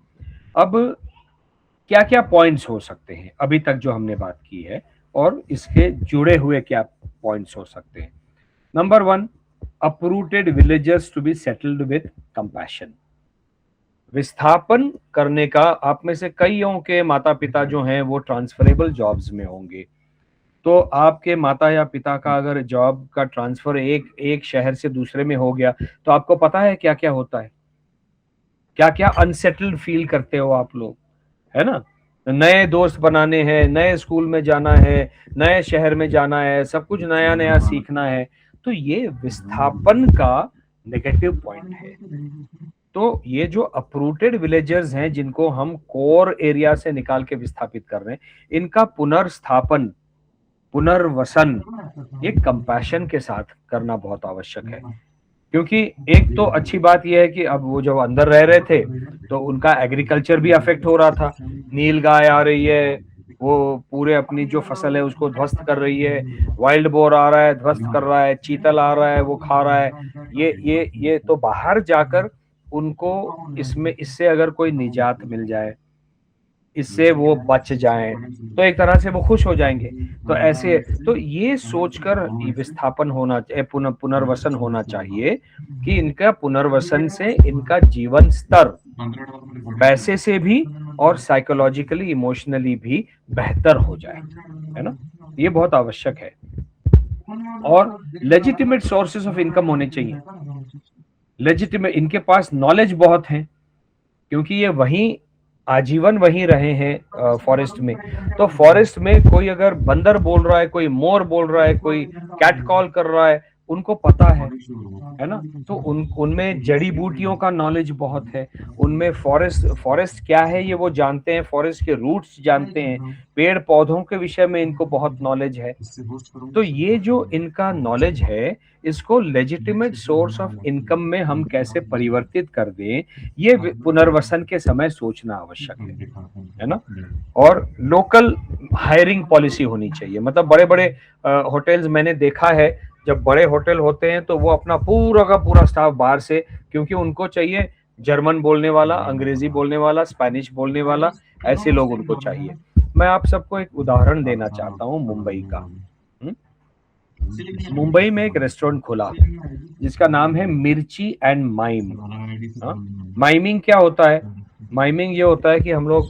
अब क्या क्या पॉइंट्स हो सकते हैं अभी तक जो हमने बात की है, और इसके जुड़े हुए क्या पॉइंट्स हो सकते हैं। Number 1, uprooted villagers to be settled with compassion. विस्थापन करने का, आप में से कईयों के माता पिता जो हैं वो ट्रांसफरेबल जॉब्स में होंगे, तो आपके माता या पिता का अगर जॉब का ट्रांसफर एक शहर से दूसरे में हो गया, तो आपको पता है क्या क्या होता है, क्या क्या अनसेटल्ड फील करते हो आप लोग, है ना। नए दोस्त बनाने हैं, नए स्कूल में जाना है, नए शहर में जाना है, सब कुछ नया नया सीखना है। तो ये विस्थापन का नेगेटिव पॉइंट है। तो ये जो अपरूटेड विलेजर्स हैं, जिनको हम कोर एरिया से निकाल के विस्थापित कर रहे हैं, इनका पुनर्स्थापन, पुनर्वसन ये कंपैशन के साथ करना बहुत आवश्यक है। क्योंकि एक तो अच्छी बात यह है कि अब वो जब अंदर रह रहे थे तो उनका एग्रीकल्चर भी अफेक्ट हो रहा था। नील गाय आ रही है, वो पूरे अपनी जो फसल है उसको ध्वस्त कर रही है, वाइल्ड बोर आ रहा है, ध्वस्त कर रहा है, चीतल आ रहा है, वो खा रहा है। ये तो बाहर जाकर उनको इससे अगर कोई निजात मिल जाए, इससे वो बच जाएं, तो एक तरह से वो खुश हो जाएंगे। तो ऐसे तो ये सोचकर विस्थापन होना पुनर्वसन होना चाहिए कि इनका पुनर्वसन से इनका जीवन स्तर पैसे से भी और साइकोलॉजिकली इमोशनली भी बेहतर हो जाए, है ना। ये बहुत आवश्यक है। और लेजिटिमेट सोर्सेस ऑफ इनकम होने चाहिए। लेजिटिमेट, इनके पास नॉलेज बहुत है, क्योंकि ये वहीं आजीवन वहीं रहे हैं फॉरेस्ट में। तो फॉरेस्ट में कोई अगर बंदर बोल रहा है, कोई मोर बोल रहा है, कोई कैट कॉल कर रहा है, उनको पता है ना। तो उनमें जड़ी बूटियों का नॉलेज बहुत है, उनमें फॉरेस्ट क्या है ये वो जानते हैं, फॉरेस्ट के रूट्स जानते हैं, पेड़ पौधों के विषय में इनको बहुत नॉलेज है। तो ये जो इनका नॉलेज है, इसको लेजिटिमेट सोर्स ऑफ इनकम में हम कैसे परिवर्तित कर दें, ये पुनर्वसन के समय सोचना आवश्यक है ना। और लोकल हायरिंग पॉलिसी होनी चाहिए। मतलब बड़े बड़े होटल्स मैंने देखा है, जब बड़े होटल होते हैं तो वो अपना पूरा का पूरा स्टाफ बाहर से, क्योंकि उनको चाहिए जर्मन बोलने वाला, अंग्रेजी बोलने वाला, स्पेनिश बोलने वाला, ऐसे लोग उनको चाहिए। मैं आप सबको एक उदाहरण देना चाहता हूँ मुंबई का। मुंबई में एक रेस्टोरेंट खुला जिसका नाम है मिर्ची एंड माइम। माइमिंग क्या होता है? माइमिंग ये होता है कि हम लोग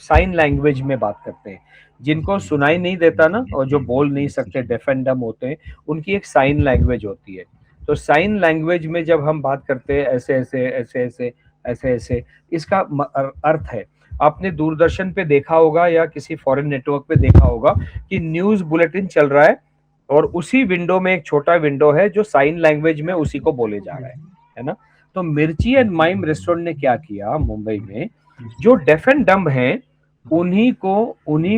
साइन लैंग्वेज में बात करते हैं। जिनको सुनाई नहीं देता ना, और जो बोल नहीं सकते, डेफ एंड डम होते हैं, उनकी एक साइन लैंग्वेज होती है। तो साइन लैंग्वेज में जब हम बात करते हैं ऐसे ऐसे ऐसे ऐसे ऐसे ऐसे, इसका अर्थ है, आपने दूरदर्शन पे देखा होगा या किसी फॉरेन नेटवर्क पे देखा होगा कि न्यूज बुलेटिन चल रहा है और उसी विंडो में एक छोटा विंडो है जो साइन लैंग्वेज में उसी को बोले जा रहा है ना। तो मिर्ची एंड माइम रेस्टोरेंट ने क्या किया मुंबई में, जो डेफ एंड डम्ब हैं उन्हीं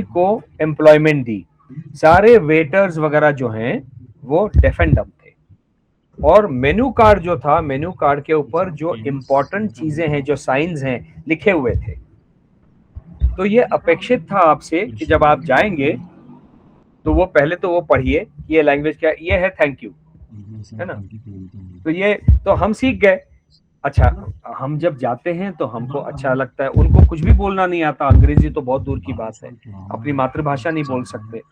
को एम्प्लॉयमेंट दी। सारे वेटर्स वगैरह जो हैं वो डेफ एंड डम्ब थे, और मेन्यू कार्ड जो था, मेन्यू कार्ड के ऊपर जो इम्पोर्टेंट चीजें हैं, जो साइंस हैं, लिखे हुए थे। तो ये अपेक्षित था आपसे कि जब आप जाएंगे तो वो पहले तो वो पढ़िए कि ये लैंग्वेज क्या, ये है थैंक यू, है ना। तो ये तो हम सीख गए। अच्छा, हम जब जाते हैं तो हमको अच्छा लगता है, उनको कुछ भी बोलना नहीं आता, अंग्रेजी तो बहुत दूर की बात है, अपनी मातृभाषा नहीं बोल सकते।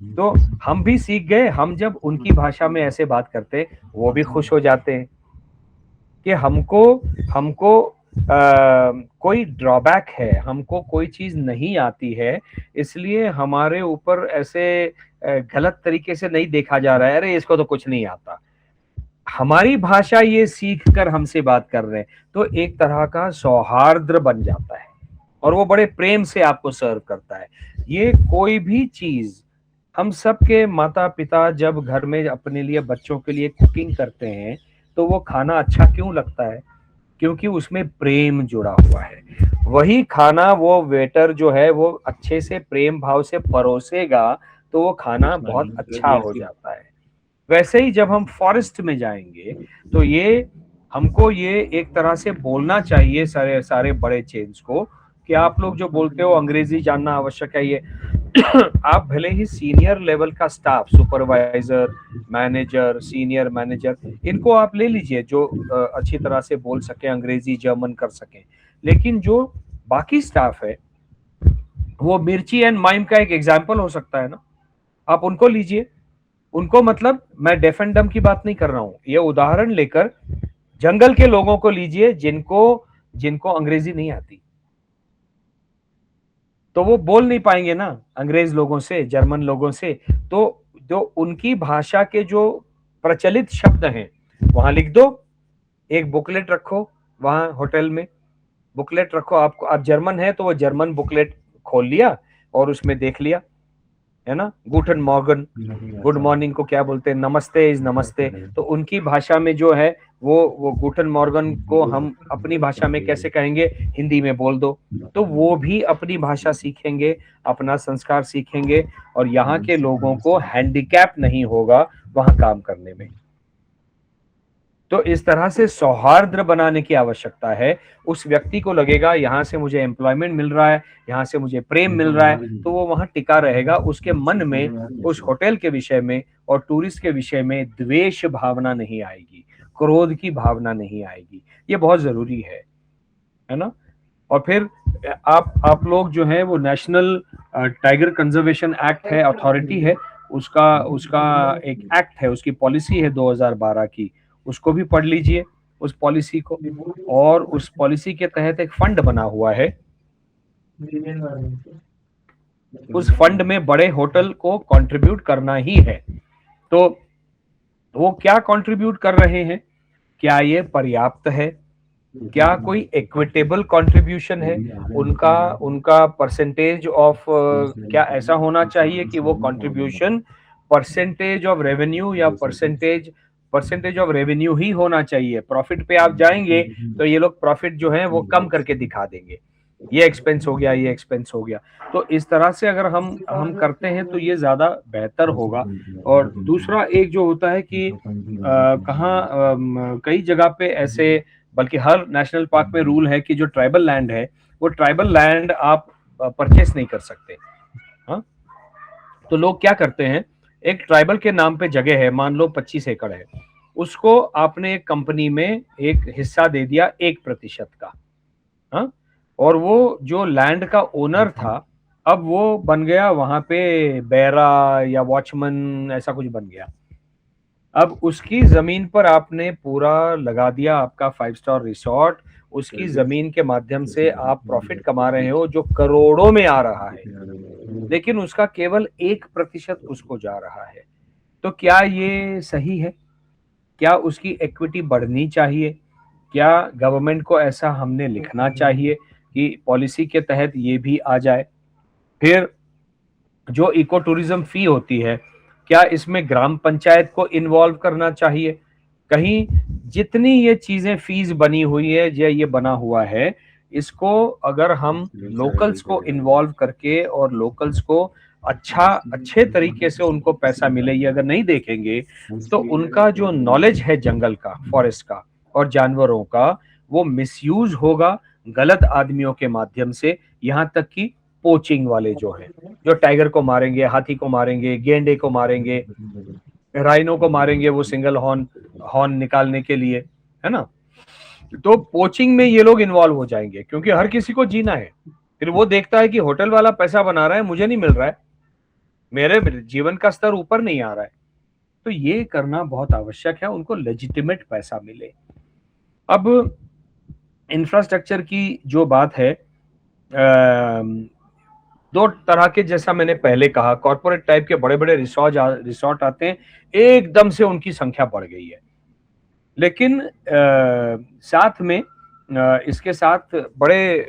तो हम भी सीख गए, हम जब उनकी भाषा में ऐसे बात करते वो भी खुश हो जाते हैं कि हमको कोई ड्रॉबैक है, हमको कोई चीज नहीं आती है, इसलिए हमारे ऊपर ऐसे गलत तरीके से नहीं देखा जा रहा है, अरे इसको तो कुछ नहीं आता। हमारी भाषा ये सीख कर हमसे बात कर रहे हैं, तो एक तरह का सौहार्द बन जाता है और वो बड़े प्रेम से आपको सर्व करता है। ये कोई भी चीज, हम सब के माता पिता जब घर में अपने लिए, बच्चों के लिए कुकिंग करते हैं तो वो खाना अच्छा क्यों लगता है? क्योंकि उसमें प्रेम जुड़ा हुआ है। वही खाना वो वेटर जो है वो अच्छे से प्रेम भाव से परोसेगा तो वो खाना बहुत अच्छा हो जाता है। वैसे ही जब हम फॉरेस्ट में जाएंगे तो ये हमको ये एक तरह से बोलना चाहिए सारे सारे बड़े चेन्स को कि आप लोग जो बोलते हो अंग्रेजी जानना आवश्यक है। ये आप भले ही सीनियर लेवल का staff, supervisor, manager, senior manager, इनको आप ले लीजिए जो अच्छी तरह से बोल सके, अंग्रेजी जर्मन कर सके, लेकिन जो बाकी स्टाफ है वो मिर्ची एंड माइम का एक एग्जाम्पल हो सकता है ना, आप उनको लीजिए। उनको, मतलब मैं डेफ एंड डम की बात नहीं कर रहा हूं, ये उदाहरण लेकर जंगल के लोगों को लीजिए जिनको अंग्रेजी नहीं आती, तो वो बोल नहीं पाएंगे ना अंग्रेज लोगों से, जर्मन लोगों से। तो जो उनकी भाषा के जो प्रचलित शब्द हैं वहां लिख दो, एक बुकलेट रखो, वहां होटल में बुकलेट रखो। आपको, आप जर्मन है तो वो जर्मन बुकलेट खोल लिया और उसमें देख लिया, है ना। गुटन मॉर्गन, गुड मॉर्निंग को क्या बोलते हैं? नमस्ते इज नमस्ते। तो उनकी भाषा में जो है वो गुटन मॉर्गन को हम अपनी भाषा में कैसे कहेंगे? हिंदी में बोल दो। तो वो भी अपनी भाषा सीखेंगे, अपना संस्कार सीखेंगे, और यहाँ के लोगों को हैंडीकैप नहीं होगा वहां काम करने में। तो इस तरह से सौहार्द बनाने की आवश्यकता है। उस व्यक्ति को लगेगा यहाँ से मुझे एम्प्लॉयमेंट मिल रहा है, यहाँ से मुझे प्रेम मिल रहा है, तो वो वहां टिका रहेगा। उसके मन में उस होटल के विषय में और टूरिस्ट के विषय में द्वेष भावना नहीं आएगी, क्रोध की भावना नहीं आएगी। ये बहुत जरूरी है ना। और फिर आप लोग जो है वो नेशनल टाइगर कंजर्वेशन एक्ट है, अथॉरिटी है, उसका उसका एक एक्ट है, उसकी पॉलिसी है 2012 की, उसको भी पढ़ लीजिए उस पॉलिसी को। और उस पॉलिसी के तहत एक फंड बना हुआ है, उस फंड में बड़े होटल को कंट्रीब्यूट करना ही है। तो वो क्या कंट्रीब्यूट कर रहे हैं, क्या ये पर्याप्त है, क्या कोई इक्विटेबल कंट्रीब्यूशन है, उनका उनका परसेंटेज ऑफ क्या ऐसा होना चाहिए कि वो कंट्रीब्यूशन परसेंटेज ऑफ रेवेन्यू या परसेंटेज ऑफ रेवेन्यू ही होना चाहिए। प्रॉफिट पे आप जाएंगे तो ये लोग प्रॉफिट जो है वो कम करके दिखा देंगे, ये एक्सपेंस हो गया, ये एक्सपेंस हो गया। तो इस तरह से अगर हम करते हैं तो ये ज्यादा बेहतर होगा। और दूसरा एक जो होता है कि कई जगह पे ऐसे, बल्कि हर नेशनल पार्क में रूल है कि जो ट्राइबल लैंड है वो ट्राइबल लैंड आप परचेस नहीं कर सकते। हाँ, तो लोग क्या करते हैं, एक ट्राइबल के नाम पे जगह है, मान लो 25 एकड़ है, उसको आपने एक कंपनी में एक हिस्सा दे दिया 1% का। हाँ, और वो जो लैंड का ओनर था अब वो बन गया वहां पे बैरा या वॉचमैन, ऐसा कुछ बन गया। अब उसकी जमीन पर आपने पूरा लगा दिया आपका 5 स्टार रिसोर्ट, उसकी जमीन के माध्यम से आप प्रॉफिट कमा रहे हो जो करोड़ों में आ रहा है, लेकिन उसका केवल 1% उसको जा रहा है। तो क्या ये सही है? क्या उसकी इक्विटी बढ़नी चाहिए? क्या गवर्नमेंट को ऐसा हमने लिखना चाहिए कि पॉलिसी के तहत ये भी आ जाए? फिर जो इको टूरिज्म फी होती है, क्या इसमें ग्राम पंचायत को इन्वॉल्व करना चाहिए? कहीं जितनी ये चीजें फीस बनी हुई है या ये बना हुआ है, इसको अगर हम लोकल्स को इन्वॉल्व करके और लोकल्स को अच्छे तरीके से उनको पैसा मिले, ये अगर नहीं देखेंगे तो उनका जो नॉलेज है जंगल का, फॉरेस्ट का और जानवरों का, वो मिसयूज होगा गलत आदमियों के माध्यम से। यहाँ तक कि पोचिंग वाले जो हैं, जो टाइगर को मारेंगे, हाथी को मारेंगे, गेंडे को मारेंगे, राइनो को मारेंगे, वो सिंगल हॉर्न निकालने के लिए, है ना। तो पोचिंग में ये लोग इन्वॉल्व हो जाएंगे, क्योंकि हर किसी को जीना है। फिर वो देखता है कि होटल वाला पैसा बना रहा है, मुझे नहीं मिल रहा है, मेरे जीवन का स्तर ऊपर नहीं आ रहा है। तो ये करना बहुत आवश्यक है, उनको लेजिटिमेट पैसा मिले। अब इंफ्रास्ट्रक्चर की जो बात है, दो तरह के, जैसा मैंने पहले कहा, कॉर्पोरेट टाइप के बड़े बड़े रिसोर्ट आते हैं, एकदम से उनकी संख्या बढ़ गई है। लेकिन साथ में इसके साथ बड़े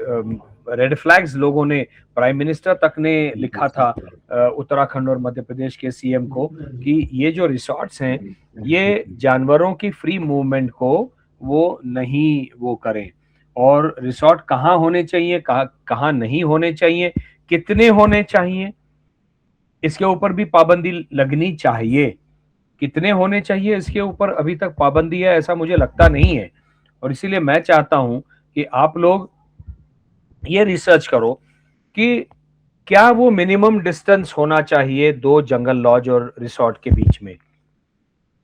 रेड फ्लैग्स लोगों ने, प्राइम मिनिस्टर तक ने लिखा था उत्तराखंड और मध्य प्रदेश के सीएम को कि ये जो रिसोर्ट्स हैं ये जानवरों की फ्री मूवमेंट को वो नहीं वो करें, और रिसोर्ट कहाँ होने चाहिए, कहाँ नहीं होने चाहिए, कितने होने चाहिए, इसके ऊपर भी पाबंदी लगनी चाहिए। कितने होने चाहिए इसके ऊपर अभी तक पाबंदी है ऐसा मुझे लगता नहीं है। और इसीलिए मैं चाहता हूं कि आप लोग ये रिसर्च करो कि क्या वो मिनिमम डिस्टेंस होना चाहिए दो जंगल लॉज और रिसोर्ट के बीच में,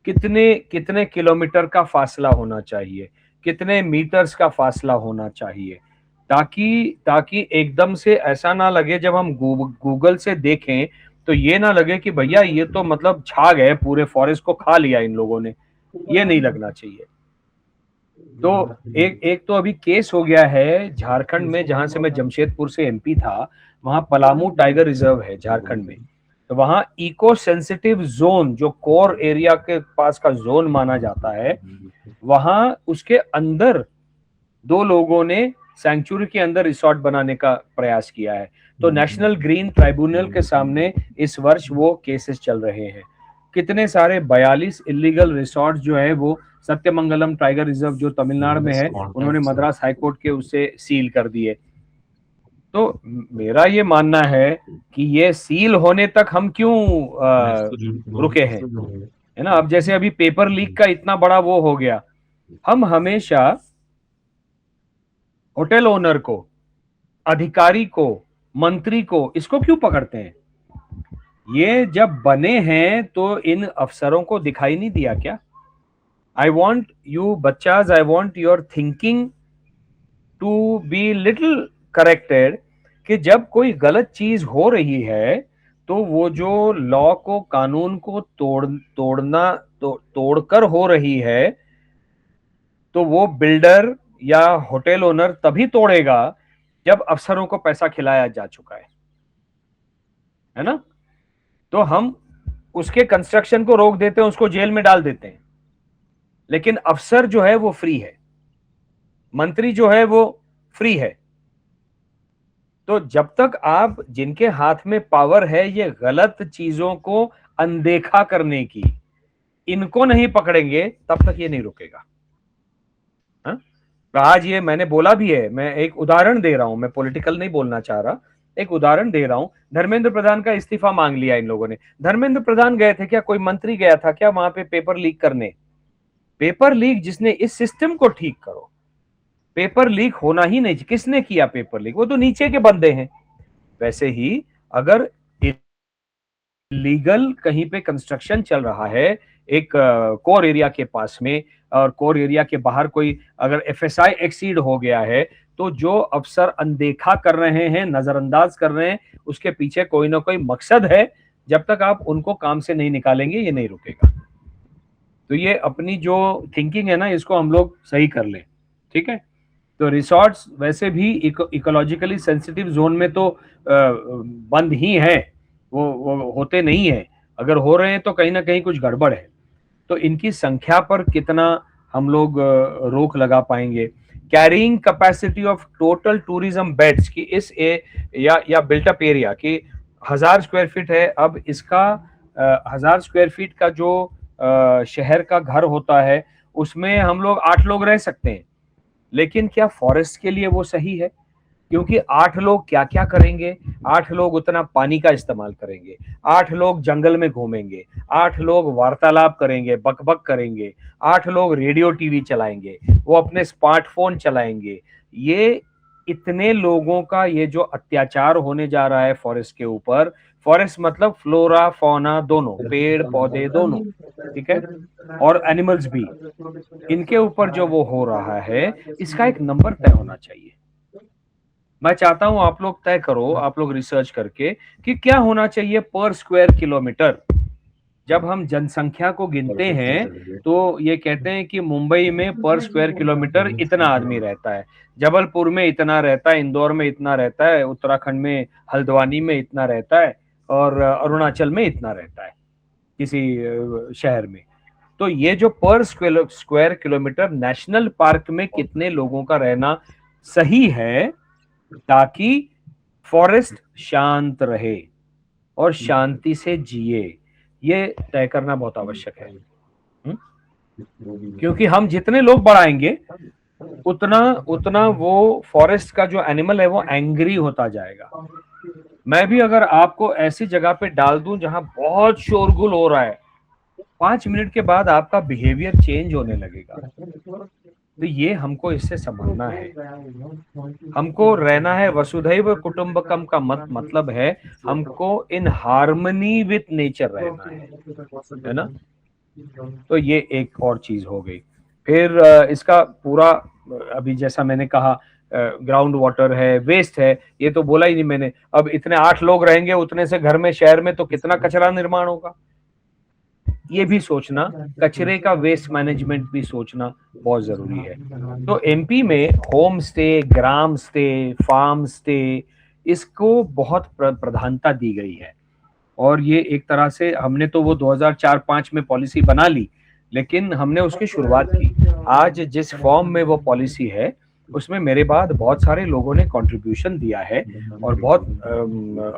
कितने कितने किलोमीटर का फासला होना चाहिए, कितने मीटर्स का फासला होना चाहिए, ताकि एकदम से ऐसा ना लगे जब हम गूगल से देखें तो ये ना लगे कि भैया ये तो मतलब छा गए, पूरे फॉरेस्ट को खा लिया इन लोगों ने, ये नहीं लगना चाहिए। तो एक तो अभी केस हो गया है झारखंड में, जहां से मैं जमशेदपुर से एमपी था, वहां पलामू टाइगर रिजर्व है झारखंड में। तो वहां इको सेंसिटिव जोन, जो कोर एरिया के पास का जोन माना जाता है, वहां उसके अंदर दो लोगों ने सैंक्चुरी के अंदर रिसोर्ट बनाने का प्रयास किया है। तो नेशनल ग्रीन ट्राइब्यूनल के सामने इस वर्ष वो केसेस चल रहे हैं। कितने सारे 42 इलीगल रिसोर्ट जो है वो सत्यमंगलम टाइगर रिजर्व जो तमिलनाडु में है, उन्होंने मद्रास हाईकोर्ट के उसे सील कर दिए। तो मेरा ये मानना है कि ये सील होने तक हम क्यों रुके हैं, है ना। अब जैसे अभी पेपर लीक का इतना बड़ा वो हो गया, हम हमेशा होटल ओनर को, अधिकारी को, मंत्री को, इसको क्यों पकड़ते हैं? ये जब बने हैं तो इन अफसरों को दिखाई नहीं दिया क्या? आई वॉन्ट यू बच्चाज, I want your thinking to be little corrected कि जब कोई गलत चीज हो रही है तो वो जो लॉ को, कानून को तोड़कर हो रही है, तो वो बिल्डर या होटल ओनर तभी तोड़ेगा जब अफसरों को पैसा खिलाया जा चुका है ना? तो हम उसके कंस्ट्रक्शन को रोक देते हैं, उसको जेल में डाल देते हैं, लेकिन अफसर जो है वो फ्री है, मंत्री जो है वो फ्री है। तो जब तक आप, जिनके हाथ में पावर है ये गलत चीजों को अनदेखा करने की, इनको नहीं पकड़ेंगे तब तक ये नहीं रुकेगा। हाँ? आज ये मैंने बोला भी है, मैं एक उदाहरण दे रहा हूं, मैं पॉलिटिकल नहीं बोलना चाह रहा, एक उदाहरण दे रहा हूं। धर्मेंद्र प्रधान का इस्तीफा मांग लिया इन लोगों ने। धर्मेंद्र प्रधान गए थे क्या? कोई मंत्री गया था क्या वहां पे पेपर लीक करने? पेपर लीक जिसने, इस सिस्टम को ठीक करो, पेपर लीक होना ही नहीं। किसने किया पेपर लीक? वो तो नीचे के बंदे हैं। वैसे ही अगर लीगल कहीं पे कंस्ट्रक्शन चल रहा है एक कोर एरिया के पास में, और कोर एरिया के बाहर कोई अगर एफएसआई एक्सीड हो गया है, तो जो अफसर अनदेखा कर रहे हैं, नजरअंदाज कर रहे हैं, उसके पीछे कोई ना कोई मकसद है। जब तक आप उनको काम से नहीं निकालेंगे ये नहीं रुकेगा। तो ये अपनी जो थिंकिंग है ना, इसको हम लोग सही कर लें, ठीक है? तो रिसोर्ट्स वैसे भी इकोलॉजिकली सेंसिटिव जोन में तो बंद ही है, वो होते नहीं है। अगर हो रहे हैं तो कहीं ना कहीं कुछ गड़बड़ है। तो इनकी संख्या पर कितना हम लोग रोक लगा पाएंगे? Carrying capacity of total tourism beds की इस या बिल्टअप एरिया की 1000 स्क्वायर फीट है। अब इसका 1000 स्क्वायर फीट का जो शहर का घर होता है उसमें हम लोग 8 लोग रह सकते हैं, लेकिन क्या फॉरेस्ट के लिए वो सही है? क्योंकि 8 लोग क्या क्या करेंगे? 8 लोग उतना पानी का इस्तेमाल करेंगे, 8 लोग जंगल में घूमेंगे, 8 लोग वार्तालाप करेंगे, बकबक करेंगे, 8 लोग रेडियो टीवी चलाएंगे, वो अपने स्मार्टफोन चलाएंगे। ये इतने लोगों का ये जो अत्याचार होने जा रहा है फॉरेस्ट के ऊपर, फॉरेस्ट मतलब फ्लोरा फौना दोनों, पेड़ पौधे दोनों, ठीक है, और एनिमल्स भी, इनके ऊपर जो वो हो रहा है, इसका एक नंबर तय होना चाहिए। मैं चाहता हूं आप लोग तय करो, आप लोग रिसर्च करके, कि क्या होना चाहिए पर स्क्वायर किलोमीटर। जब हम जनसंख्या को गिनते हैं तो ये कहते हैं कि मुंबई में पर स्क्वायर किलोमीटर इतना आदमी रहता है, जबलपुर में इतना रहता है, इंदौर में इतना रहता है, उत्तराखंड में हल्द्वानी में इतना रहता है, और अरुणाचल में इतना रहता है किसी शहर में। तो ये जो पर स्क्वायर किलोमीटर नेशनल पार्क में कितने लोगों का रहना सही है, ताकि फॉरेस्ट शांत रहे और शांति से जिए, ये तय करना बहुत आवश्यक है। क्योंकि हम जितने लोग बढ़ाएंगे उतना उतना वो फॉरेस्ट का जो एनिमल है वो एंग्री होता जाएगा। मैं भी अगर आपको ऐसी जगह पे डाल दूं जहां बहुत शोरगुल हो रहा है, 5 मिनट के बाद आपका बिहेवियर चेंज होने लगेगा। तो ये हमको इससे समझना है। हमको रहना है वसुधैव कुटुंबकम का मतलब है हमको इन हार्मनी विथ नेचर रहना है ना? तो ये एक और चीज हो गई। फिर इसका पूरा, अभी जैसा मैंने कहा, ग्राउंड वाटर है, वेस्ट है, ये तो बोला ही नहीं मैंने। अब इतने 8 लोग रहेंगे, उतने से घर में, शहर में तो कितना कचरा निर्माण होगा, ये भी सोचना, कचरे का वेस्ट मैनेजमेंट भी सोचना बहुत जरूरी है। तो एमपी में होम स्टे, ग्राम स्टे, फार्म स्टे, इसको बहुत प्रधानता दी गई है। और ये एक तरह से हमने तो वो 2004-5 में पॉलिसी बना ली, लेकिन हमने उसकी शुरुआत की। आज जिस फॉर्म में वो पॉलिसी है उसमें मेरे बाद बहुत सारे लोगों ने कंट्रीब्यूशन दिया है, और बहुत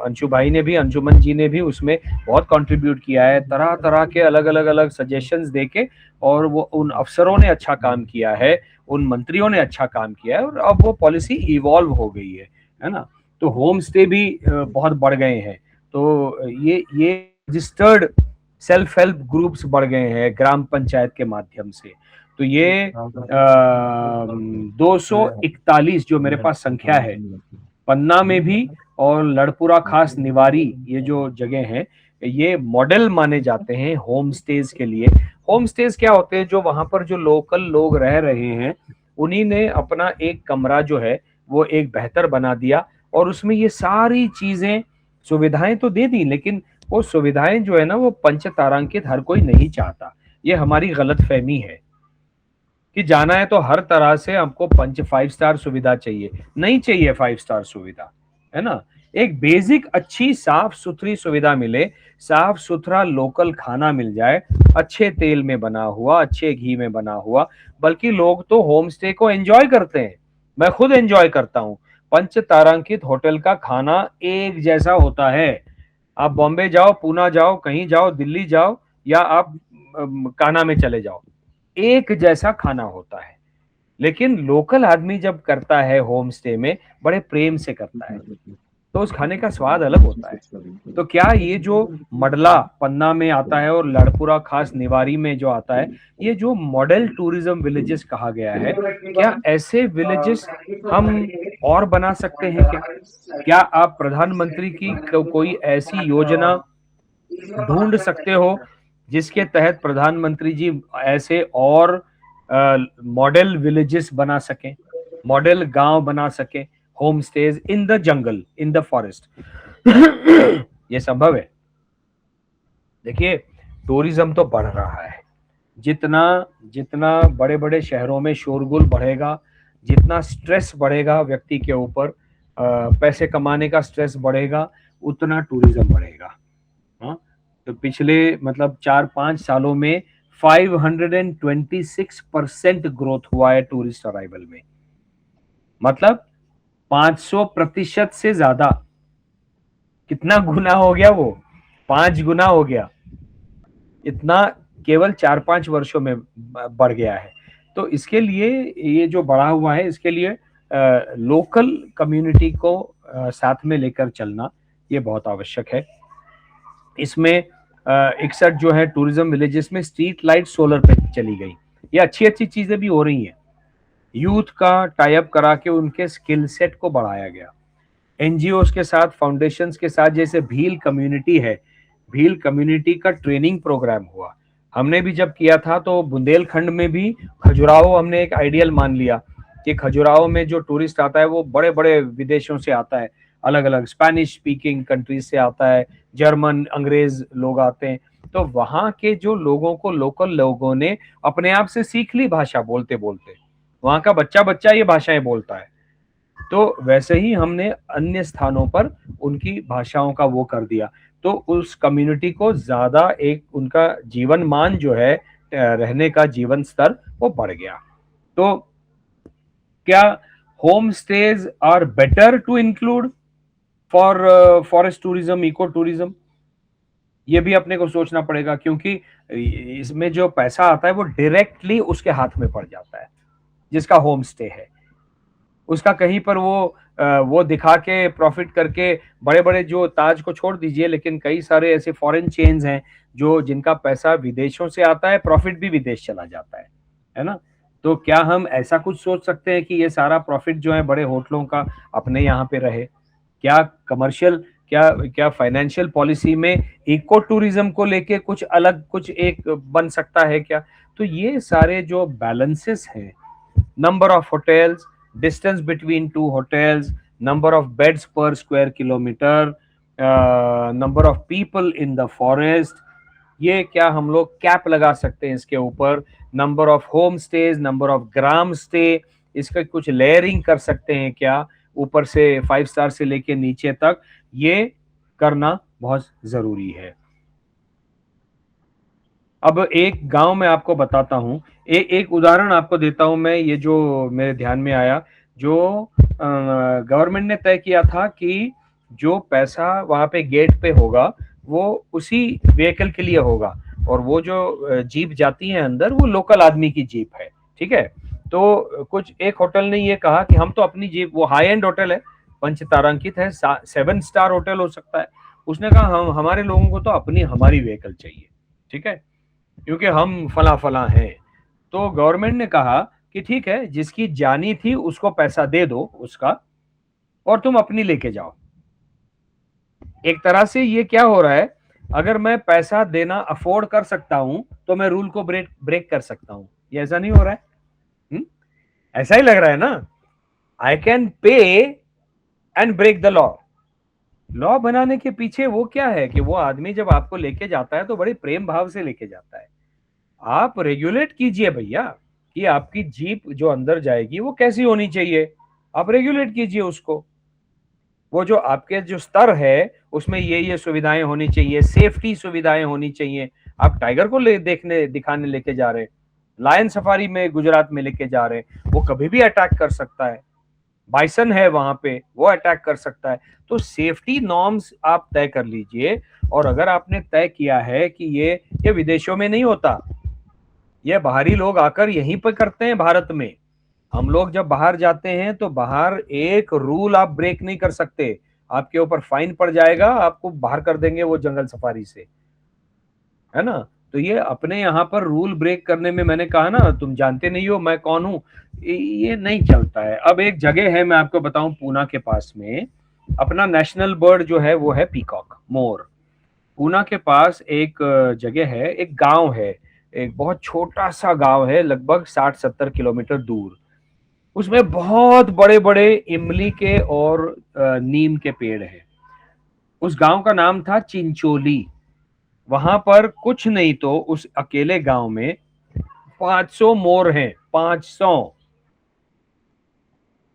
अंशु भाई ने भी, अंजुमन जी ने भी उसमें बहुत कंट्रीब्यूट किया है, तरह तरह के अलग सजेशंस देके, और वो उन अफसरों ने अच्छा काम किया है, उन मंत्रियों ने अच्छा काम किया है, और अब वो पॉलिसी इवॉल्व हो गई है ना? तो होम स्टे भी बहुत बढ़ गए हैं। तो ये रजिस्टर्ड सेल्फ हेल्प ग्रुप्स बढ़ गए हैं ग्राम पंचायत के माध्यम से। तो ये 241 जो मेरे पास संख्या है, पन्ना में भी और लड़पुरा खास निवारी, ये जो जगह हैं ये मॉडल माने जाते हैं होम स्टेज के लिए। होम स्टेज क्या होते हैं, जो वहां पर जो लोकल लोग रह रहे हैं उन्हीं ने अपना एक कमरा जो है वो एक बेहतर बना दिया और उसमें ये सारी चीजें सुविधाएं तो दे दी, लेकिन वो सुविधाएं जो है ना वो पंच तारांकित हर कोई नहीं चाहता। ये हमारी गलतफहमी है कि जाना है तो हर तरह से हमको 5 स्टार सुविधा चाहिए। नहीं चाहिए 5 स्टार सुविधा, है ना। एक बेसिक अच्छी साफ सुथरी सुविधा मिले, साफ सुथरा लोकल खाना मिल जाए, अच्छे तेल में बना हुआ, अच्छे घी में बना हुआ। बल्कि लोग तो होम स्टे को एंजॉय करते हैं, मैं खुद एंजॉय करता हूँ। पंच तारांकित होटल का खाना एक जैसा होता है। आप बॉम्बे जाओ, पूना जाओ, कहीं जाओ, दिल्ली जाओ या आप कान्हा में चले जाओ, एक जैसा खाना होता है। लेकिन लोकल आदमी जब करता है होम स्टे में बड़े प्रेम से करता है तो उस खाने का स्वाद अलग होता है। तो क्या ये जो मडला पन्ना में आता है और लड़पुरा खास निवारी में जो आता है, ये जो मॉडल टूरिज्म विलेजेस कहा गया है, क्या ऐसे विलेजेस हम और बना सकते हैं क्या? क्या आप प्रधानमंत्री की कोई ऐसी योजना ढूंढ सकते हो जिसके तहत प्रधानमंत्री जी ऐसे और मॉडल विलेजेस बना सकें, मॉडल गांव बना सकें, home stage in the jungle, in the forest? ये संभव है। देखिए, टूरिज्म तो बढ़ रहा है। जितना जितना बड़े बड़े शहरों में शोरगुल बढ़ेगा, जितना स्ट्रेस बढ़ेगा व्यक्ति के ऊपर, पैसे कमाने का स्ट्रेस बढ़ेगा, उतना टूरिज्म बढ़ेगा। हाँ, तो पिछले मतलब 4-5 सालों में 526% ग्रोथ हुआ है टूरिस्ट अराइवल में। मतलब 500% से ज्यादा। कितना गुना हो गया वो? 5 गुना हो गया। इतना केवल 4-5 वर्षों में बढ़ गया है। तो इसके लिए ये जो बढ़ा हुआ है, इसके लिए लोकल कम्युनिटी को साथ में लेकर चलना ये बहुत आवश्यक है। इसमें 61 जो है टूरिज्म विलेजेस में स्ट्रीट लाइट सोलर पे चली गई। ये अच्छी अच्छी चीजें भी हो रही हैं। यूथ का टाई अप करा के उनके स्किल सेट को बढ़ाया गया। एनजीओस के साथ, फाउंडेशंस के साथ, जैसे भील कम्युनिटी है, भील कम्युनिटी का ट्रेनिंग प्रोग्राम हुआ। हमने भी जब किया था तो बुंदेलखंड में भी खजुराहो हमने एक आइडियल मान लिया कि खजुराहो में जो टूरिस्ट आता है वो बड़े बड़े विदेशों से आता है, अलग अलग स्पेनिश स्पीकिंग कंट्रीज से आता है, जर्मन अंग्रेज लोग आते हैं। तो वहाँ के जो लोगों को, लोकल लोगों ने अपने आप से सीख ली भाषा बोलते बोलते। वहाँ का बच्चा बच्चा ये भाषाएं बोलता है। तो वैसे ही हमने अन्य स्थानों पर उनकी भाषाओं का वो कर दिया, तो उस कम्युनिटी को ज्यादा एक उनका जीवन मान जो है, रहने का जीवन स्तर वो बढ़ गया। तो क्या home stays are better to include for forest tourism, eco tourism? ये भी अपने को सोचना पड़ेगा, क्योंकि इसमें जो पैसा आता है वो डायरेक्टली उसके हाथ में पड़ जाता है जिसका होम स्टे है। उसका कहीं पर वो दिखा के प्रॉफिट करके, बड़े बड़े जो ताज को छोड़ दीजिए, लेकिन कई सारे ऐसे फॉरेन चेन्स हैं जो जिनका पैसा विदेशों से आता है, प्रॉफिट भी विदेश चला जाता है ना। तो क्या हम ऐसा कुछ सोच सकते हैं कि ये सारा प्रॉफिट जो है बड़े होटलों का अपने यहाँ पे रहे? क्या कमर्शियल, क्या फाइनेंशियल पॉलिसी में इको टूरिज्म को लेके कुछ अलग, कुछ एक बन सकता है क्या? तो ये सारे जो बैलेंसेस हैं, number of hotels, distance between two hotels, number of beds per square kilometer, number of people in the forest, ये क्या हम लोग कैप लगा सकते हैं इसके ऊपर? Number of home stage, number of gram stay, इसका कुछ लेयरिंग कर सकते हैं क्या ऊपर से 5 स्टार से लेके नीचे तक? ये करना बहुत जरूरी है। अब एक गांव में आपको बताता हूँ, एक उदाहरण आपको देता हूँ मैं, ये जो मेरे ध्यान में आया। जो गवर्नमेंट ने तय किया था कि जो पैसा वहां पे गेट पे होगा वो उसी व्हीकल के लिए होगा, और वो जो जीप जाती है अंदर वो लोकल आदमी की जीप है, ठीक है। तो कुछ एक होटल ने ये कहा कि हम तो अपनी जीप, वो हाई एंड होटल है, पंच तारांकित है, 7 स्टार होटल हो सकता है, उसने कहा हम, हमारे लोगों को तो अपनी हमारी व्हीकल चाहिए, ठीक है, क्योंकि हम फला फला हैं। तो गवर्नमेंट ने कहा कि ठीक है, जिसकी जानी थी उसको पैसा दे दो उसका, और तुम अपनी लेके जाओ। एक तरह से ये क्या हो रहा है, अगर मैं पैसा देना अफोर्ड कर सकता हूं तो मैं रूल को ब्रेक ब्रेक कर सकता हूं। ये ऐसा नहीं हो रहा है? हुँ? ऐसा ही लग रहा है ना? I can pay and break the law. Law बनाने के पीछे वो क्या है कि वो आदमी जब आपको लेके जाता है तो बड़े प्रेम भाव से लेके जाता है। आप रेगुलेट कीजिए भैया कि आपकी जीप जो अंदर जाएगी वो कैसी होनी चाहिए, आप रेगुलेट कीजिए उसको। वो जो आपके जो स्तर है उसमें ये सुविधाएं होनी चाहिए, सेफ्टी सुविधाएं होनी चाहिए। आप टाइगर को देखने दिखाने लेके जा रहे हैं, लायन सफारी में गुजरात में लेके जा रहे हैं, वो कभी भी अटैक कर सकता है। बाइसन है वहां पे, वो अटैक कर सकता है। तो सेफ्टी नॉर्म्स आप तय कर लीजिए। और अगर आपने तय किया है कि ये विदेशों में नहीं होता, ये बाहरी लोग आकर यहीं पर करते हैं भारत में। हम लोग जब बाहर जाते हैं तो बाहर एक रूल आप ब्रेक नहीं कर सकते, आपके ऊपर फाइन पड़ जाएगा, आपको बाहर कर देंगे वो जंगल सफारी से, है ना? तो ये अपने यहाँ पर रूल ब्रेक करने में, मैंने कहा ना तुम जानते नहीं हो मैं कौन हूँ, ये नहीं चलता है। अब एक जगह है, मैं आपको बताऊं, पूना के पास में अपना नेशनल बर्ड जो है वो है पीकॉक, मोर। पूना के पास एक जगह है, एक गांव है, एक बहुत छोटा सा गांव है, लगभग 60-70 किलोमीटर दूर। उसमें बहुत बड़े बड़े इमली के और नीम के पेड़ हैं। उस गांव का नाम था चिंचोली। वहां पर कुछ नहीं तो उस अकेले गांव में 500 मोर हैं, 500।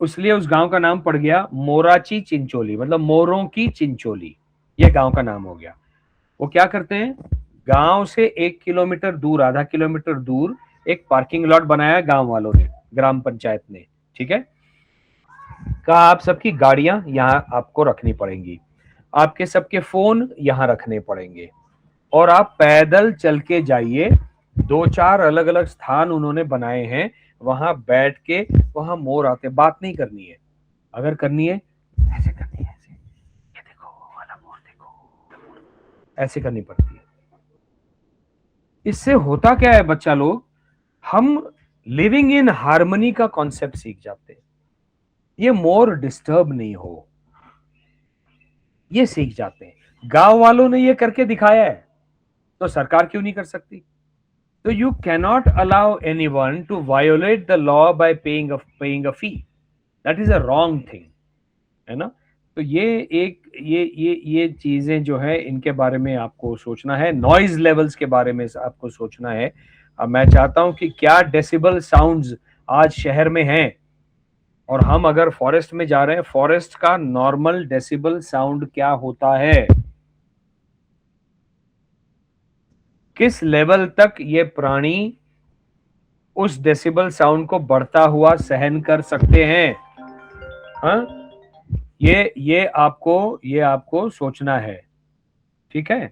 इसलिए उस गांव का नाम पड़ गया मोराची चिंचोली, मतलब मोरों की चिंचोली, ये गांव का नाम हो गया। वो क्या करते हैं, गांव से 1 किलोमीटर दूर, आधा किलोमीटर दूर एक पार्किंग लॉट बनाया गांव वालों ने, ग्राम पंचायत ने, ठीक है। कहा आप सबकी गाड़ियां यहाँ आपको रखनी पड़ेंगी, आपके सबके फोन यहाँ रखने पड़ेंगे, और आप पैदल चल के जाइए। 2-4 अलग अलग स्थान उन्होंने बनाए हैं, वहां बैठ के, वहां मोर आते, बात नहीं करनी है, अगर करनी है ऐसे करनी है, ऐसे, ये देखो वो वाला मोर देखो, ऐसे करनी पड़ती है। इससे होता क्या है बच्चा लोग, हम लिविंग इन हार्मनी का कॉन्सेप्ट सीख जाते हैं। ये मोर डिस्टर्ब नहीं हो, ये सीख जाते हैं। गांव वालों ने ये करके दिखाया है, तो सरकार क्यों नहीं कर सकती? तो you cannot allow anyone to violate the law by paying a fee. That is a wrong thing, है ना? तो ये एक ये चीजें जो है इनके बारे में आपको सोचना है। नॉइज लेवल्स के बारे में आपको सोचना है। अब मैं चाहता हूं कि क्या डेसिबल साउंड्स आज शहर में हैं, और हम अगर फॉरेस्ट में जा रहे हैं, फॉरेस्ट का नॉर्मल डेसिबल साउंड क्या होता है, किस लेवल तक ये प्राणी उस डेसिबल साउंड को बढ़ता हुआ सहन कर सकते हैं। हाँ, ये आपको सोचना है, ठीक है?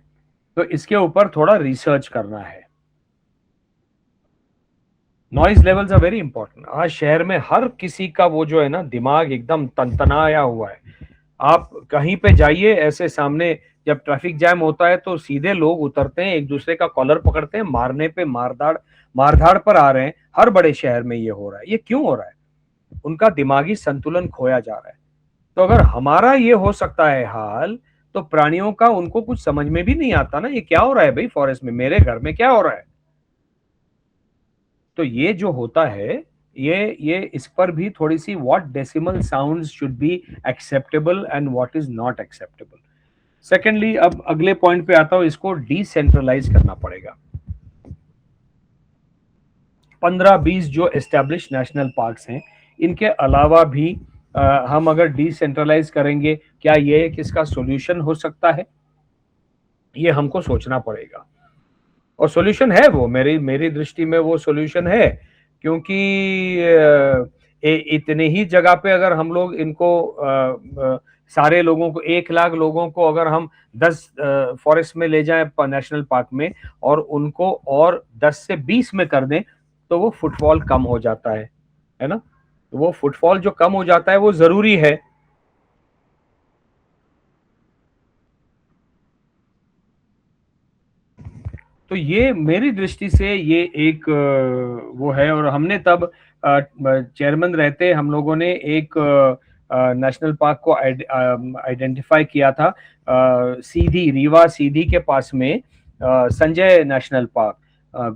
तो इसके ऊपर थोड़ा रिसर्च करना है। Noise levels are very important. आज शहर में हर किसी का वो जो है ना, दिमाग एकदम तनतनाया हुआ है। आप कहीं पे जाइए, ऐसे सामने जब ट्रैफिक जैम होता है तो सीधे लोग उतरते हैं, एक दूसरे का कॉलर पकड़ते हैं, मारने पे मारधाड़ पर आ रहे हैं। हर बड़े शहर में ये हो रहा है। ये क्यों हो रहा है? उनका दिमागी संतुलन खोया जा रहा है। तो अगर हमारा ये हो सकता है हाल, तो प्राणियों का उनको कुछ समझ में भी नहीं आता ना, ये क्या हो रहा है भाई फॉरेस्ट में, मेरे घर में क्या हो रहा है? तो ये जो होता है, ये इस पर भी थोड़ी सी, what decimal sounds should be acceptable and what is not acceptable. Secondly, अब अगले पॉइंट पे आता हूं, इसको डिसेंट्रलाइज करना पड़ेगा। 15-20 जो एस्टेब्लिश नेशनल पार्क्स हैं, इनके अलावा भी हम अगर डिसेंट्रलाइज करेंगे, क्या ये किसका सॉल्यूशन हो सकता है? ये हमको सोचना पड़ेगा। और सॉल्यूशन है वो, मेरी मेरी दृष्टि में वो सॉल्यूशन है, क्योंकि इतने ही जगह पे अगर हम लोग इनको सारे लोगों को, 1 लाख लोगों को अगर हम 10 फॉरेस्ट में ले जाएं, नेशनल पार्क में, और उनको और 10 से 20 में कर दें, तो वो फुटफॉल कम हो जाता है ना? तो वो फुटफॉल जो कम हो जाता है वो जरूरी है। तो ये मेरी दृष्टि से ये एक वो है। और हमने तब चेयरमैन रहते हम लोगों ने एक नेशनल पार्क को आइडेंटिफाई किया था, सीधी, रीवा सीधी के पास में संजय नेशनल पार्क।